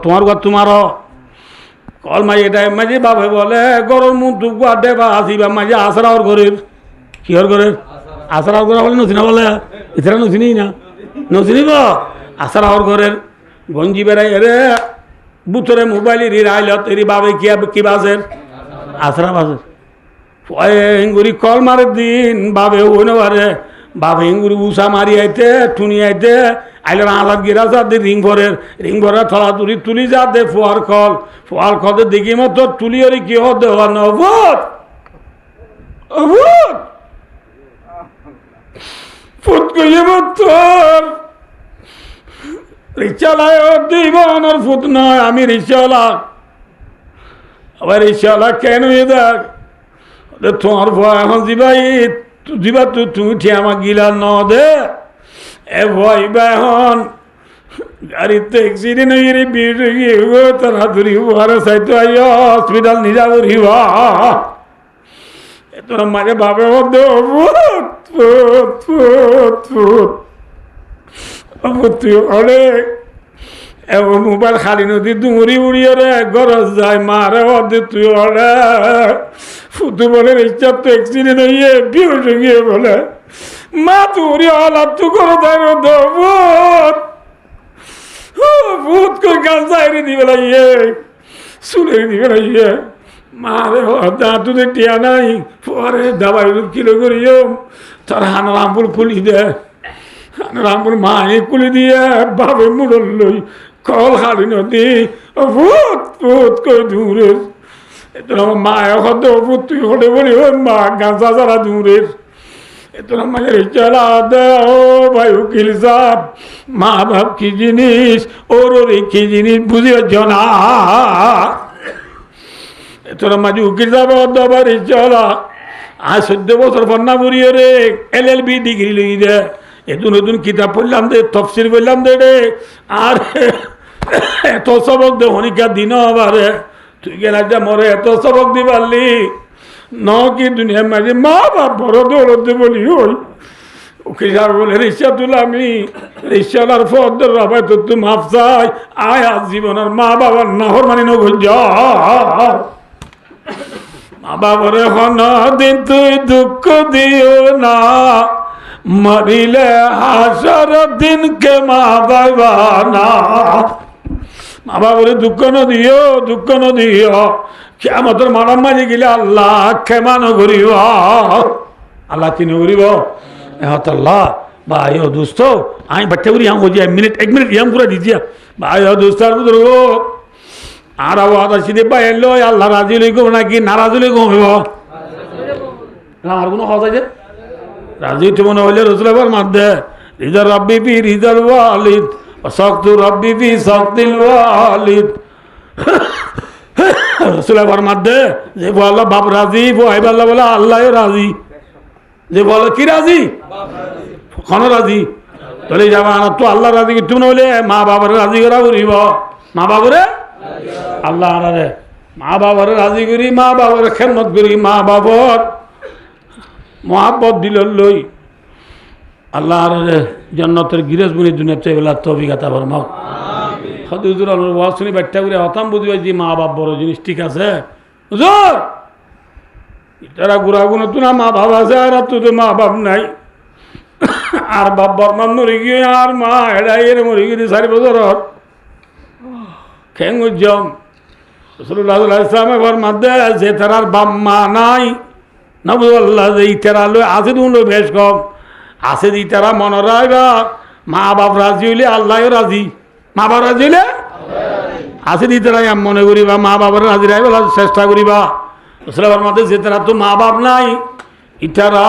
তোমার ঘর তোমার কল মাই এটাই মাঝে বাবা বলে গরর মুখ দুগা দেবা আসিবা মাঝে আসরা ওর ঘরের কি ওর ঘরের আসরা ওর ঘরে বলে নচিনা বলে ইতারা নচিনি না নচিনিব আসরা ওর ঘরের গঞ্জি বেড়াই রে বুতরে মোবাইল রি আইলত এরি বাবে কি বাজের আসরা বাজের হিঙ্গুরি কল মারের দিন বাবে ওই নেবারে বাবে হিঙ্গুরি উষা মারি আইতে টুনি আইতে আইলে আলাদ গিরা যা দে রিং ভরে থলা তুলি যা দে ফোয়ার কল দেখি মতো তুলি ওরি কি হত দেওয়া নবত ফুট কইয়ে তোর রিক্সালায় দিব আমার ফুট নয় আমি রিক্সাওয়ালা আবার রিক্সাওয়ালা কেন দেখ তোমার ভয় এখন দিবা তুমি ঠিক আমার গিলা ন দে এ ভয় বা এখন গাড়িতে অ্যাক্সিডেন্ট হয়ে রে বিট হয়ে তাড়াতাড়ি ঘরে চাইতে আইয়া হসপিটাল নিয়ে যাবো রিবা তোর মাঝে ভাবে তুই অনেক এবং মোবাইল খালি নদী ডুঙুরি উড়িয়ে রে গরজ যায় মারে অর্ধে তুই অনেক ফুটু বলে ইচ্ছা তো অ্যাক্সিডেন্ট হইয়ে বিয়ে গিয়ে বলে মা তুই হলাপ তু করে দেয় ভূত করে গাছ যাইরে দিবে ইয়ে শুনে দিবে ইয়ে মারে দাঁতু টিয়া নাই পরে দাবাই কিলো করিও তার হান রামপুর খুলি দে রামপুর মায়ে কুলি দিয়ে বাবে মুড়ল লই কল হাড়ি নদী ভূত ভূত করে দূরের এত মায়ের হতে ভূত তুই হলে বলি ও মা গাঁজা যারা দূরের এত মায়ের চালা দে ও ভাই উকিল সাহেব মা বাপ কি জিনিস ওর কি জিনিস বুঝিও জনা এত মাঝে উকিল সাহেব দবার চলা আর 14 বছর পন্না বুড়িয়ে রে LLB ডিগ্রি লই দে এত নতুন কিতাব পড়লাম দে তফসির বললাম দে রে আর এত সবক দে হনিকা দিন আবারে তুই কেন যা মরে এত সবক দি পারলি ন কি দুনিয়ার মাঝে মা বাপ বড় দৌড়তে বলি ওই উকিল সাহেব বলে রিক্সা তুলামি রিক্সাওয়ালার ফদ রাবাই তো তুই মাফ চাই আয় আজ জীবনের মা বাবার নাহর মানি নগর যা মা বাবার হন দিন তুই দুঃখ দিও না মরিলে হাসর দিনকে মা বাবা না মা বাবার দুঃখ ন দিও কিয়ামতের মারাম মারি গেলে আল্লাহ ক্ষমা নগরিব আল্লাহ কি নগরিব আল্লাহ ভাই ও দোস্ত আমি বাচ্চা করি हम हो जाए एक मिनट हम पूरा दीजिए भाई ও দোস্তার বুজুর্গ আর আওয়াজ আসিদে ভাই লো আল্লাহ রাজি লইগো নাকি নারাজ লইগো হইব আর কোনো কথা আছে রাজি তো মনে হইলে রাসূলুল্লাহর মধ্যে রিজা রাব্বি ফি রিজাল ওয়ালিদ ওয়াসাকতু রাব্বি ফি সাকতিল ওয়ালিদ রাসূলুল্লাহর মধ্যে যে বলে বাপ রাজি ভাই আল্লাহ বলে আল্লাহ রাজি যে বলে কি রাজি কোন রাজি তাহলে যাবা তো আল্লাহ রাজি তুমি বলে মা বাবার রাজি করা করিব মা বাবারে আল্লাহ আনারে মা বাবার রাজি করি, মা বাবার খেদমত করি, মা বাবার মহাব্বত দিল লই আল্লাহ আনারে জান্নাতের গিরাজ বনি দুনিয়া চাইবেলা তৌফিকাতা ফরমাও। হুজুর আমার ওয়াজ শুনি বাচ্চা করে হতাম বুঝিবা যে মা বাপ বড় জিনিস, ঠিক আছে হুজুর তারা গুড়াগুণ তো না মা বাপ আছে আর তো মা বাপ নাই, আর বাপ বর্মান মরে গিয়ে আর মা এড়াই এর মরে গিয়ে 4 বছর খেং উজ্জম রাসূলুল্লাহ সাল্লাল্লাহু আলাইহি ওয়াসাল্লাম এবার মাদ্দে যে তারার বাপ মা নাই না বুঝল্লাহ যে ইতারা লই আছে দুলো বেশ কম আছে যে তারা মনে রাখবা মা বাপ রাজি হইলে আল্লাহও রাজি, মা বাপ রাজি হইলে আছে দি তারা মনে করিবা মা বাবার রাজি রাখবা চেষ্টা করিবা। রাসূলের মধ্যে যে তারা তো মা বাপ নাই ইতারা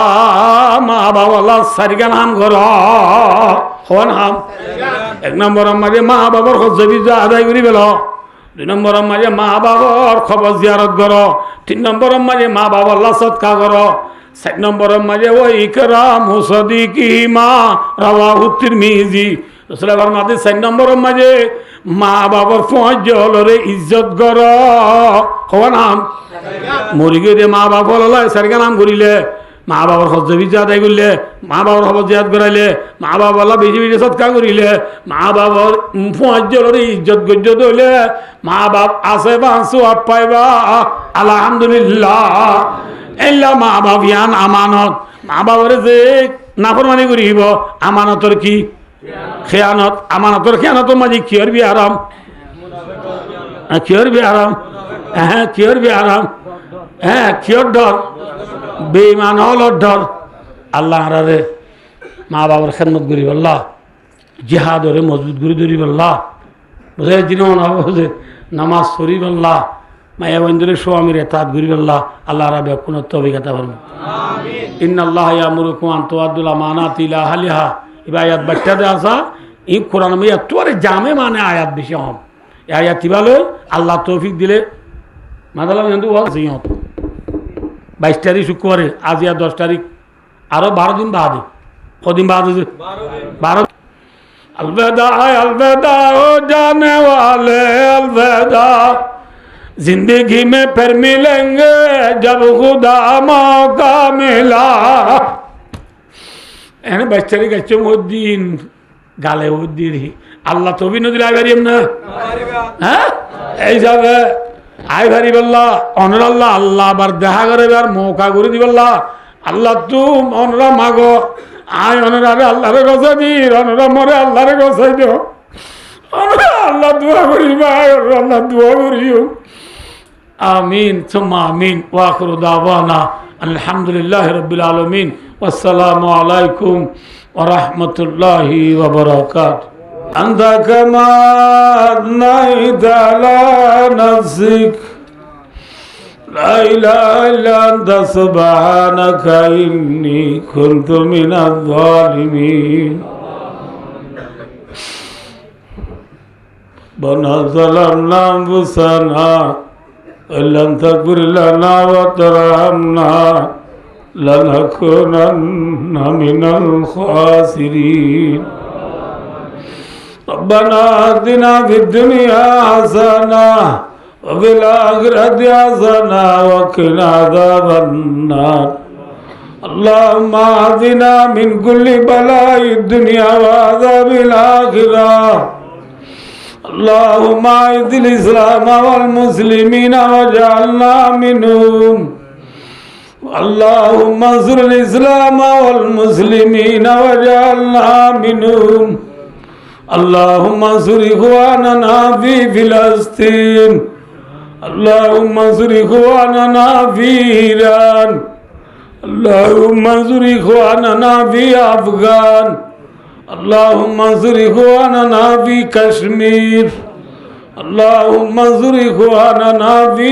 মা বাপ আল্লাহ সারিগা নাম ঘর হন হাম 1 নম্বর আমাদের মা বাবার হজ্জবি আদায় করি বেল, 2 নম্বর আমাদের মা বাবার খবর জিয়ারত কর, 3 নম্বর আমাদের মা বাবা আল্লাহ সদকা কর, 4 নম্বর আমাদের ওই ইকরাম হুসাদিকি মা রাওয়াহু তিরমিজি। রাসূলের মধ্যে 4 নম্বর আমাদের মা বাবার ফজলরে ইজ্জত কর হন হাম মরি গিয়ে মা বাপ সারিগা নাম করিলে, মা বাবার হজ্জ ভিজা আদায় করলে, মা বাবার হবর জিয়াদ করাইলে, মা বাবা বেশি বেশি সৎকার করিলে, মা বাবার ফজলরে ইজ্জত গজ্জত হইলে, মা বাপ আছে বাঁচো আপ পাইবা আলহামদুলিল্লাহ। এল্লা মা বাপ ইয়ান আমানত, মা বাবার যে নাফরমানি করিব আমানতর কি খেয়ানত, আমানতর খেয়ানতর মাঝে কিয়র বি আরাম, কিয়র বি আরাম, হ্যাঁ কিয়র বি আরাম, হ্যাঁ কিয়র ডর বেঈমান হলর ডর। আল্লাহ আরে মা বাবার খেদমত করি বললাহ, জিহাদরে মজবুত করে ধরি বললাহ, বুঝে দিন বুঝে নামাজ পড়ি বললাহ, মায়া বন্ধুরে স্বামীর এতাত করি বললাহ। আল্লাহ রাবে কোনো তৌফিকাতা ফরমাও। ইন্নাল্লাহ ইয়ামুরুকুম আন তুআদ্দুল আমানাতি ইলা আহলিহা। এবার আয়াত বাচ্চাতে আসা এই কোরআন এত আরে জামে মানে আয়াত বেশি হম এই আয়াত ভালো আল্লাহ তৌফিক দিলে মাদালাম কিন্তু 22 তারিখ শুক্রবারে, আজ 10 তারিখ, আরো 12 দিন বাদে, কদিন বাদে 12। अलविदा अलविदा हो जाने वाले अलविदा, जिंदगी में फिर मिलेंगे जब खुदा मौका मिला। এনে বাচ্চারি গাছ মদিন গালে উদ্দিরি আল্লাহ তো বিনোদির আইবারিম না, হ্যাঁ এই যাবে আইবারি বললা অনর আল্লাহ আল্লাহ আবার দেখা করে আর মৌকা করে দিবল্লা আল্লাহ তু অনরা মাগো আয় অনরারে আল্লাহরে গছাই দি অনরা মরে আল্লাহরে গছাই দিও, আল্লাহ দোয়া করিবা আল্লাহ দোয়া করিও। আমিন সুম্মা আমিন ওয়া আখিরু দাওয়ানা আলহামদুলিল্লাহি রাব্বিল আলামিন। আসসালামু আলাইকুম ওয়া রাহমাতুল্লাহি ওয়া বারাকাতুহু। আনতা কামা নাইতা আলা নাফসিক লা ইলাহা ইল্লা আনতা সুবহানাকা ইন্নী কুনতু মিনাজ জালিমিন। বানা যালামনা আনফুসানা ওয়া লাম তাগফির লানা ওয়া তারহামনা লানাকুনান্না মিনাল খাসিরিন। ربنا آتنا في الدنيا حسنة وفي الآخرة حسنة وقنا عذاب النار. اللهم آتنا من كل بلاء الدنيا وعذاب الآخرة. اللهم أعز الإسلام والمسلمين واجعلنا منهم. اللهم انصر الإسلام والمسلمين واجعلنا منهم. اللهم انصر إخواننا في فلسطين. اللهم انصر إخواننا في إيران. اللهم انصر إخواننا في أفغان. اللهم انصر إخواننا في كشمير. اللهم انصر إخواننا في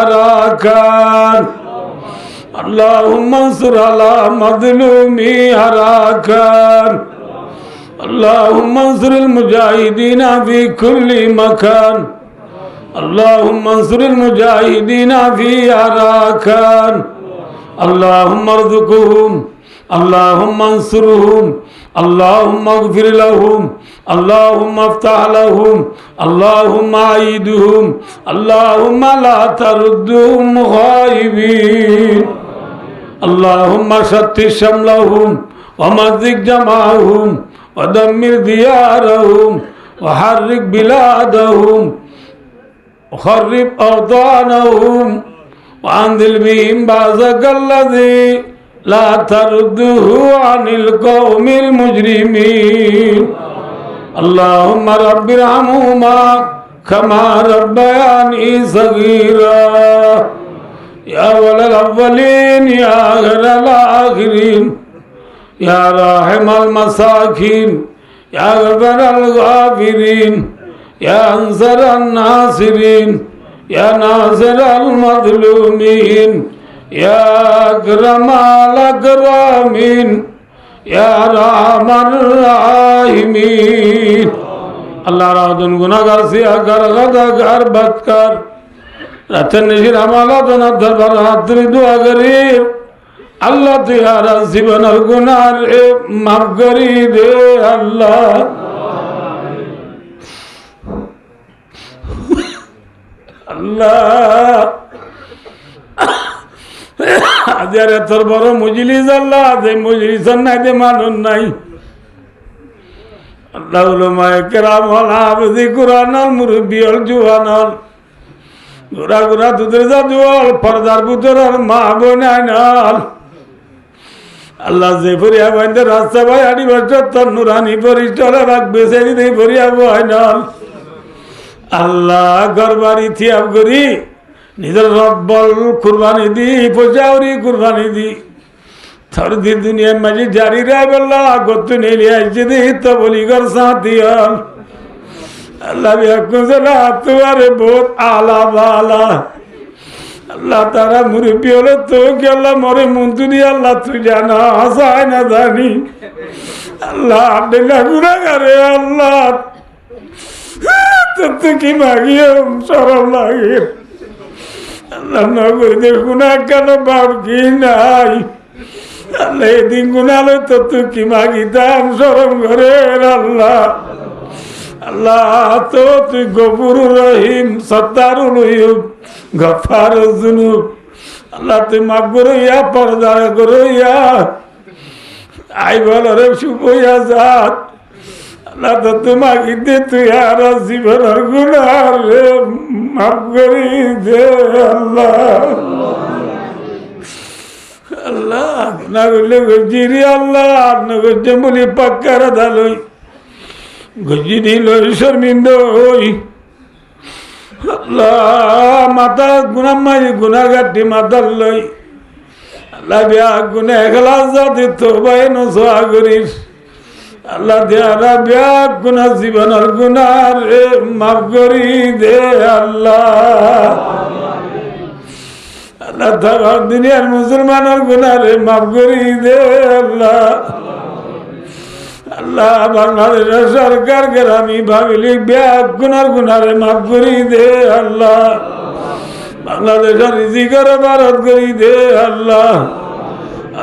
أراكان. اللهم انصر على مظلومي أراكان. اللهم انصر المجاهدين في كل مكان. اللهم انصر المجاهدين في أراكان. اللهم ارزقهم. اللهم انصرهم. اللهم اغفر لهم اللهم افتح لهم اللهم أيدهم اللهم لا تردهم خائبين اللهم شتت شملهم ومزق جمعهم ودمر ديارهم وحرك بلادهم وخرب أوطانهم وأنزل بهم بأسك الذي لا ترده عن القوم المجرمين اللهم رب ارحمهما كما ربياني صغيرا يا أول الأولين يا آخر الآخرين يا راحم المساكين يا غفر الغافرين يا أنصر الناصرين يا ناصر المظلومين يا أكرم الأكرمين يا أرحم الراحمين আল্লাহ রাজন গুনাহগার সিয়াগার গাদাগার বদকার রাতের নিশির আমালাতনার দরবার হাত ধরে দোয়া করি আল্লাহ তুই আর জীবনের গুনার মাফ করি দে আল্লাহ আল্লাহ আজ তোর বড় মজলিস আল্লাহ যে মজলিস নাই যে মানুষ নাই আল্লাহ উলামায়ে কেরাম হল হাফেজে কুরআন হল মুরব্বি হল জওয়ান হল গোরা গোরা দুধের জাদু হল পর্দার ভিতর হল মা বোন হল আল্লাহ যে ফরিয়া বাইন্দে রাস্তা ভাই আড়ি বছর তোর নুরানি পরিষ্কার রাখবে সেই ফরিয়া বয় নল আল্লাহ ঘর বাড়ি থিয়াব করি নিজের রব্বল কুরবানি দি পয়সাউরি কুরবানি দি থর দিন দুনিয়ার মাঝে জারি রায় বললা গত্তু নেলি আইছে দি তো বলি ঘর সাথী হল আল্লাহ বিয়াকুজলা তুয়ারে বহুত আলা বালা আল্লাহ তারা মুরব্বী হলে তো কি আল্লাহ মরে মন্তুরি আল্লাহ তুই জানা হাসায় না জানি আল্লাহ আব্দুল্লাহ গুনাহগারে আল্লাহ তো কি মাগিয়ে সরম লাগে আল্লাহ নগরীতে গুনাহ কেন বাপ কি নাই আল্লাহ এদিন গুনালে তো তুই কি মাগিতাম সরম করে আল্লাহ আল্লাহ তো তুই গফুর রহিম সত্তারুল উয়ুব গফার যুনুব আল্লাহ তুই মাফ করইয়া পর্দা করইয়া আই বল রে শুভইয়া যাত আল্লাহ তো তোমাকে দে তুই আর জীবনের গুনাহ রে মাফ করি দে আল্লাহ আল্লাহ না করলে গজিরি আল্লাহ না করছে বলি পাক্কার দালই গজিরি লই শর্মিন্দ হই আল্লাহ মাতা গুনাহ মারি গুনাহগারটি মাতার লই আল্লাহ বিয়া গুনাহ এখলাস যাতে তওবা নসওয়া করিস আল্লাহ দেয়ারা বিয়া গুনাহ জীবনের গুনাহ রে মাফ করি দে আল্লাহ আল্লাহ তাআলা দুনিয়ার মুসলমানের গুনাহ রে মাফ করি দে আল্লাহ আল্লাহ বাংলাদেশের সরকার গ্রামী ভাবিলি ব্যাগ গুনার গুনারে মাফ করি দে আল্লাহ বাংলাদেশের রিজিকের বারত করি দে আল্লাহ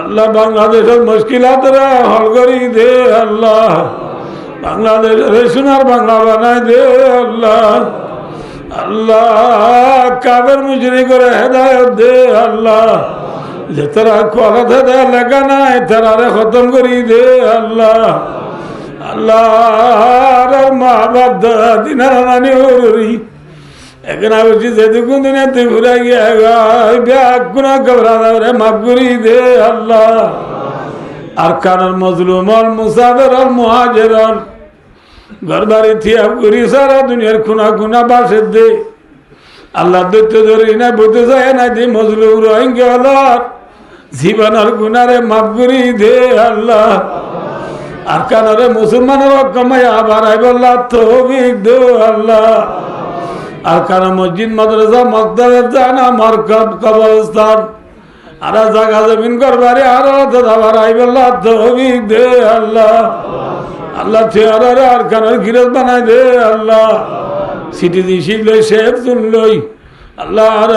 আল্লাহ বাংলাদেশের মুশকিলাতরা হল করি দে আল্লাহ বাংলাদেশের সোনার বাংলা বানায় দে আল্লাহ আল্লাহ কাবের মুজরি করে হেদায়ত দে আল্লাহ যে তারা কলাত হেদায়ত লেখা নাই তারা খতম করি দে আল্লাহ আল্লাহ মা বাপ দাদা দিনার নানি হরি এখন বলছি যেটুকু দুনিয়াতে ঘুরে গিয়ে ব্যাগ গুনাহ ঘবরা রে মাফ করি দে আল্লাহ আর কারণ মজলুম হল মুসাফির হল মুহাজির হল ঘর বাড়ি থিয়াব করি সারা দুনিয়ার খুনা খুনা বাসে দে আল্লাহ দৈত্য ধরি না বলতে চায় না যে মজলুম রোহিঙ্গা হল জীবনের গুনারে মাফ করি দে আল্লাহ আর কানরে মুসলমানের কমাই আবার আইবল্লাহ তৌফিক দে আল্লাহ আর কান মসজিদ মাদ্রাসা মসজিদের জানা মারকাব কবরস্থান আর জায়গা জমিন করবারে আর আবার আইবল্লাহ তৌফিক দে আল্লাহ আল্লাহ চেয়ারে আর কানের গিরজ বানাই দে আল্লাহ সিটি দিছি লই শেফ চুন লই আল্লাহ আর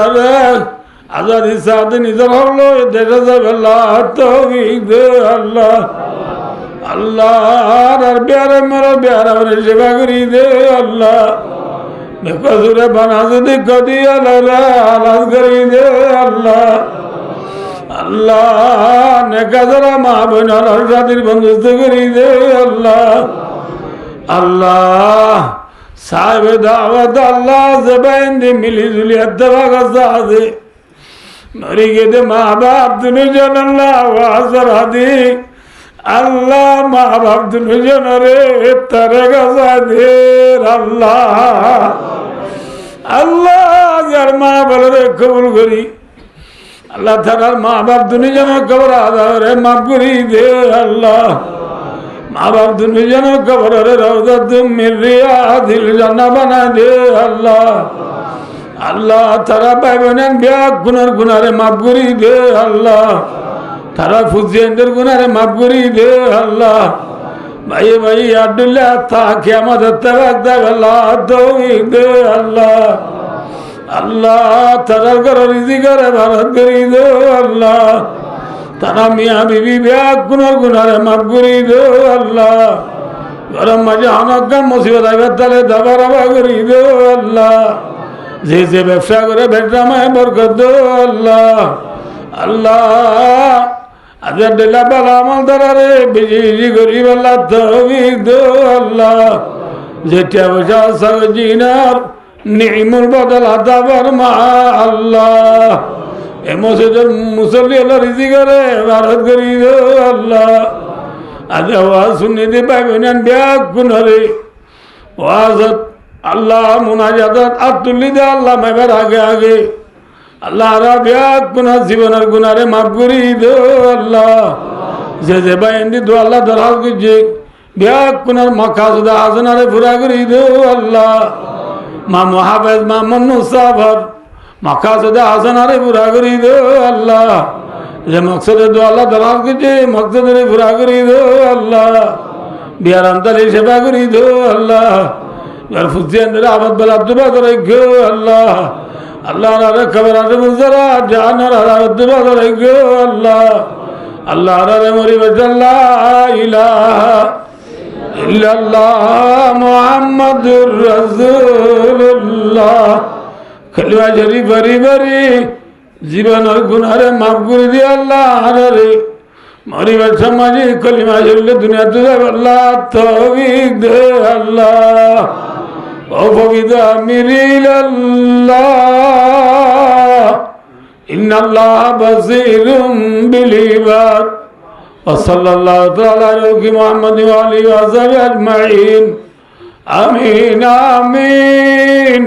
আজাদি সাথে নিজের হলো দেশে যাবে আল্লাহ তৌফিক দে আল্লাহ আল্লাহ আর প্যারে মারা প্যারা করে সেবা করি দে আল্লাহ বেকসুরে বানা যদি কদি আলাজ করি দে আল্লাহ আল্লাহ নেকাজরা মা বোনার সাথীর বন্ধুত্ব করি দে আল্লাহ আল্লাহ সাহেব দাওয়াত আল্লাহ জবাইন দি মিলি জুলি আত্মা গাছা আছে মরি গেতে মা বাপ দুজন আল্লাহ ওয়াজরা দি আল্লাহ মা বাপ দুজন রে তারে গাছা দে আল্লাহ আল্লাহ যার মা বলে কবুল করি আল্লাহ তার মা বাপ দুজন কবর আদারে মাফ করি দে আল্লাহ মা বাপ দুজন কবরের রওজাত মির রিয়াদিল জান্নাহ বানা দে আল্লাহ আল্লাহ তারা ভাই বোনের বিয়া গুনারে মাফ করি দে আল্লাহ তারা ফুজিয়ানদের গুনারে মাফ করি দে আল্লাহ ভাই ভাই আব্দুল্লাহ তাকে আমাদের তাবাক আল্লাহ তৌফিক দে আল্লাহ আল্লাহ তারা ঘরে রিজিকের ভারত করি দে আল্লাহ তারা মিয়া বিবি বিয়া গুনারে মাফ করি দে আল্লাহ গরম মাঝে অনেক মুসিবত আইবার তালে দাবা করি দে আল্লাহ যে ব্যবসা করে ব্যবসা মায় বরকত দে আল্লাহ আল্লাহ আজার দিলা বালা আমল দ্বারা বেজি গরিব আল্লাহ তৌফিক দে আল্লাহ যেটা বসা সাজিনার নিমুল বদল আদাবার মা আল্লাহ এ মসজিদের মুসল্লি আল্লাহ রিজি করে ভারত করি দে আল্লাহ আজ ওয়াজ শুনে দে পাইবেন ব্যাগ গুনরে ওয়াজত আল্লাহ মুনাজাত আতুল্লি দে আল্লাহ মাইবার আগে আগে আল্লাহ রা ব্যাগ গুনাহ জীবনের গুনারে মাফ করি দে আল্লাহ যে বাইন্দি দো আল্লাহ দরাজ গুজি ব্যাগ গুনার মাকাসদ হাসানারে পুরা করি দে আল্লাহ মা মুহাফেজ মা মুন্নু সাফর মাকাসদ হাসানারে পুরা করি দে আল্লাহ যে মকসদে দো আল্লাহ দরাজ গুজি মকসদে পুরা করি দে আল্লাহ বিয়ার আমতালি সেবা করি দে আল্লাহ আর ফুজিয়ানদের আবাদ বেলা দুবা করে গো আল্লাহ আল্লাহ রে খবর আছে বুঝরা জানার আবাদ দুবা করে গো আল্লাহ আল্লাহ রে মরি আল্লাহ ইলাহা ইল্লাল্লাহ মুহাম্মাদুর রাসূলুল্লাহ কলিমা শরীফ বারি বারি জীবনের গুনারে মাফ করে দিয়ে আল্লাহ রে মরিবার সমাজে কলিমা শরীফ দুনিয়াতে আল্লাহ তৌফিক দে আল্লাহ ও পবিত্র আমিরিল আল্লাহ ইন্নাল্লাহ বাসীরুম বিল ইবাদ ওয়া সাল্লাল্লাহু তাআলা আলা মুহাম্মাদ ওয়া আলিহি ওয়া সাহবিহি আজমাইন আমিন আমিন।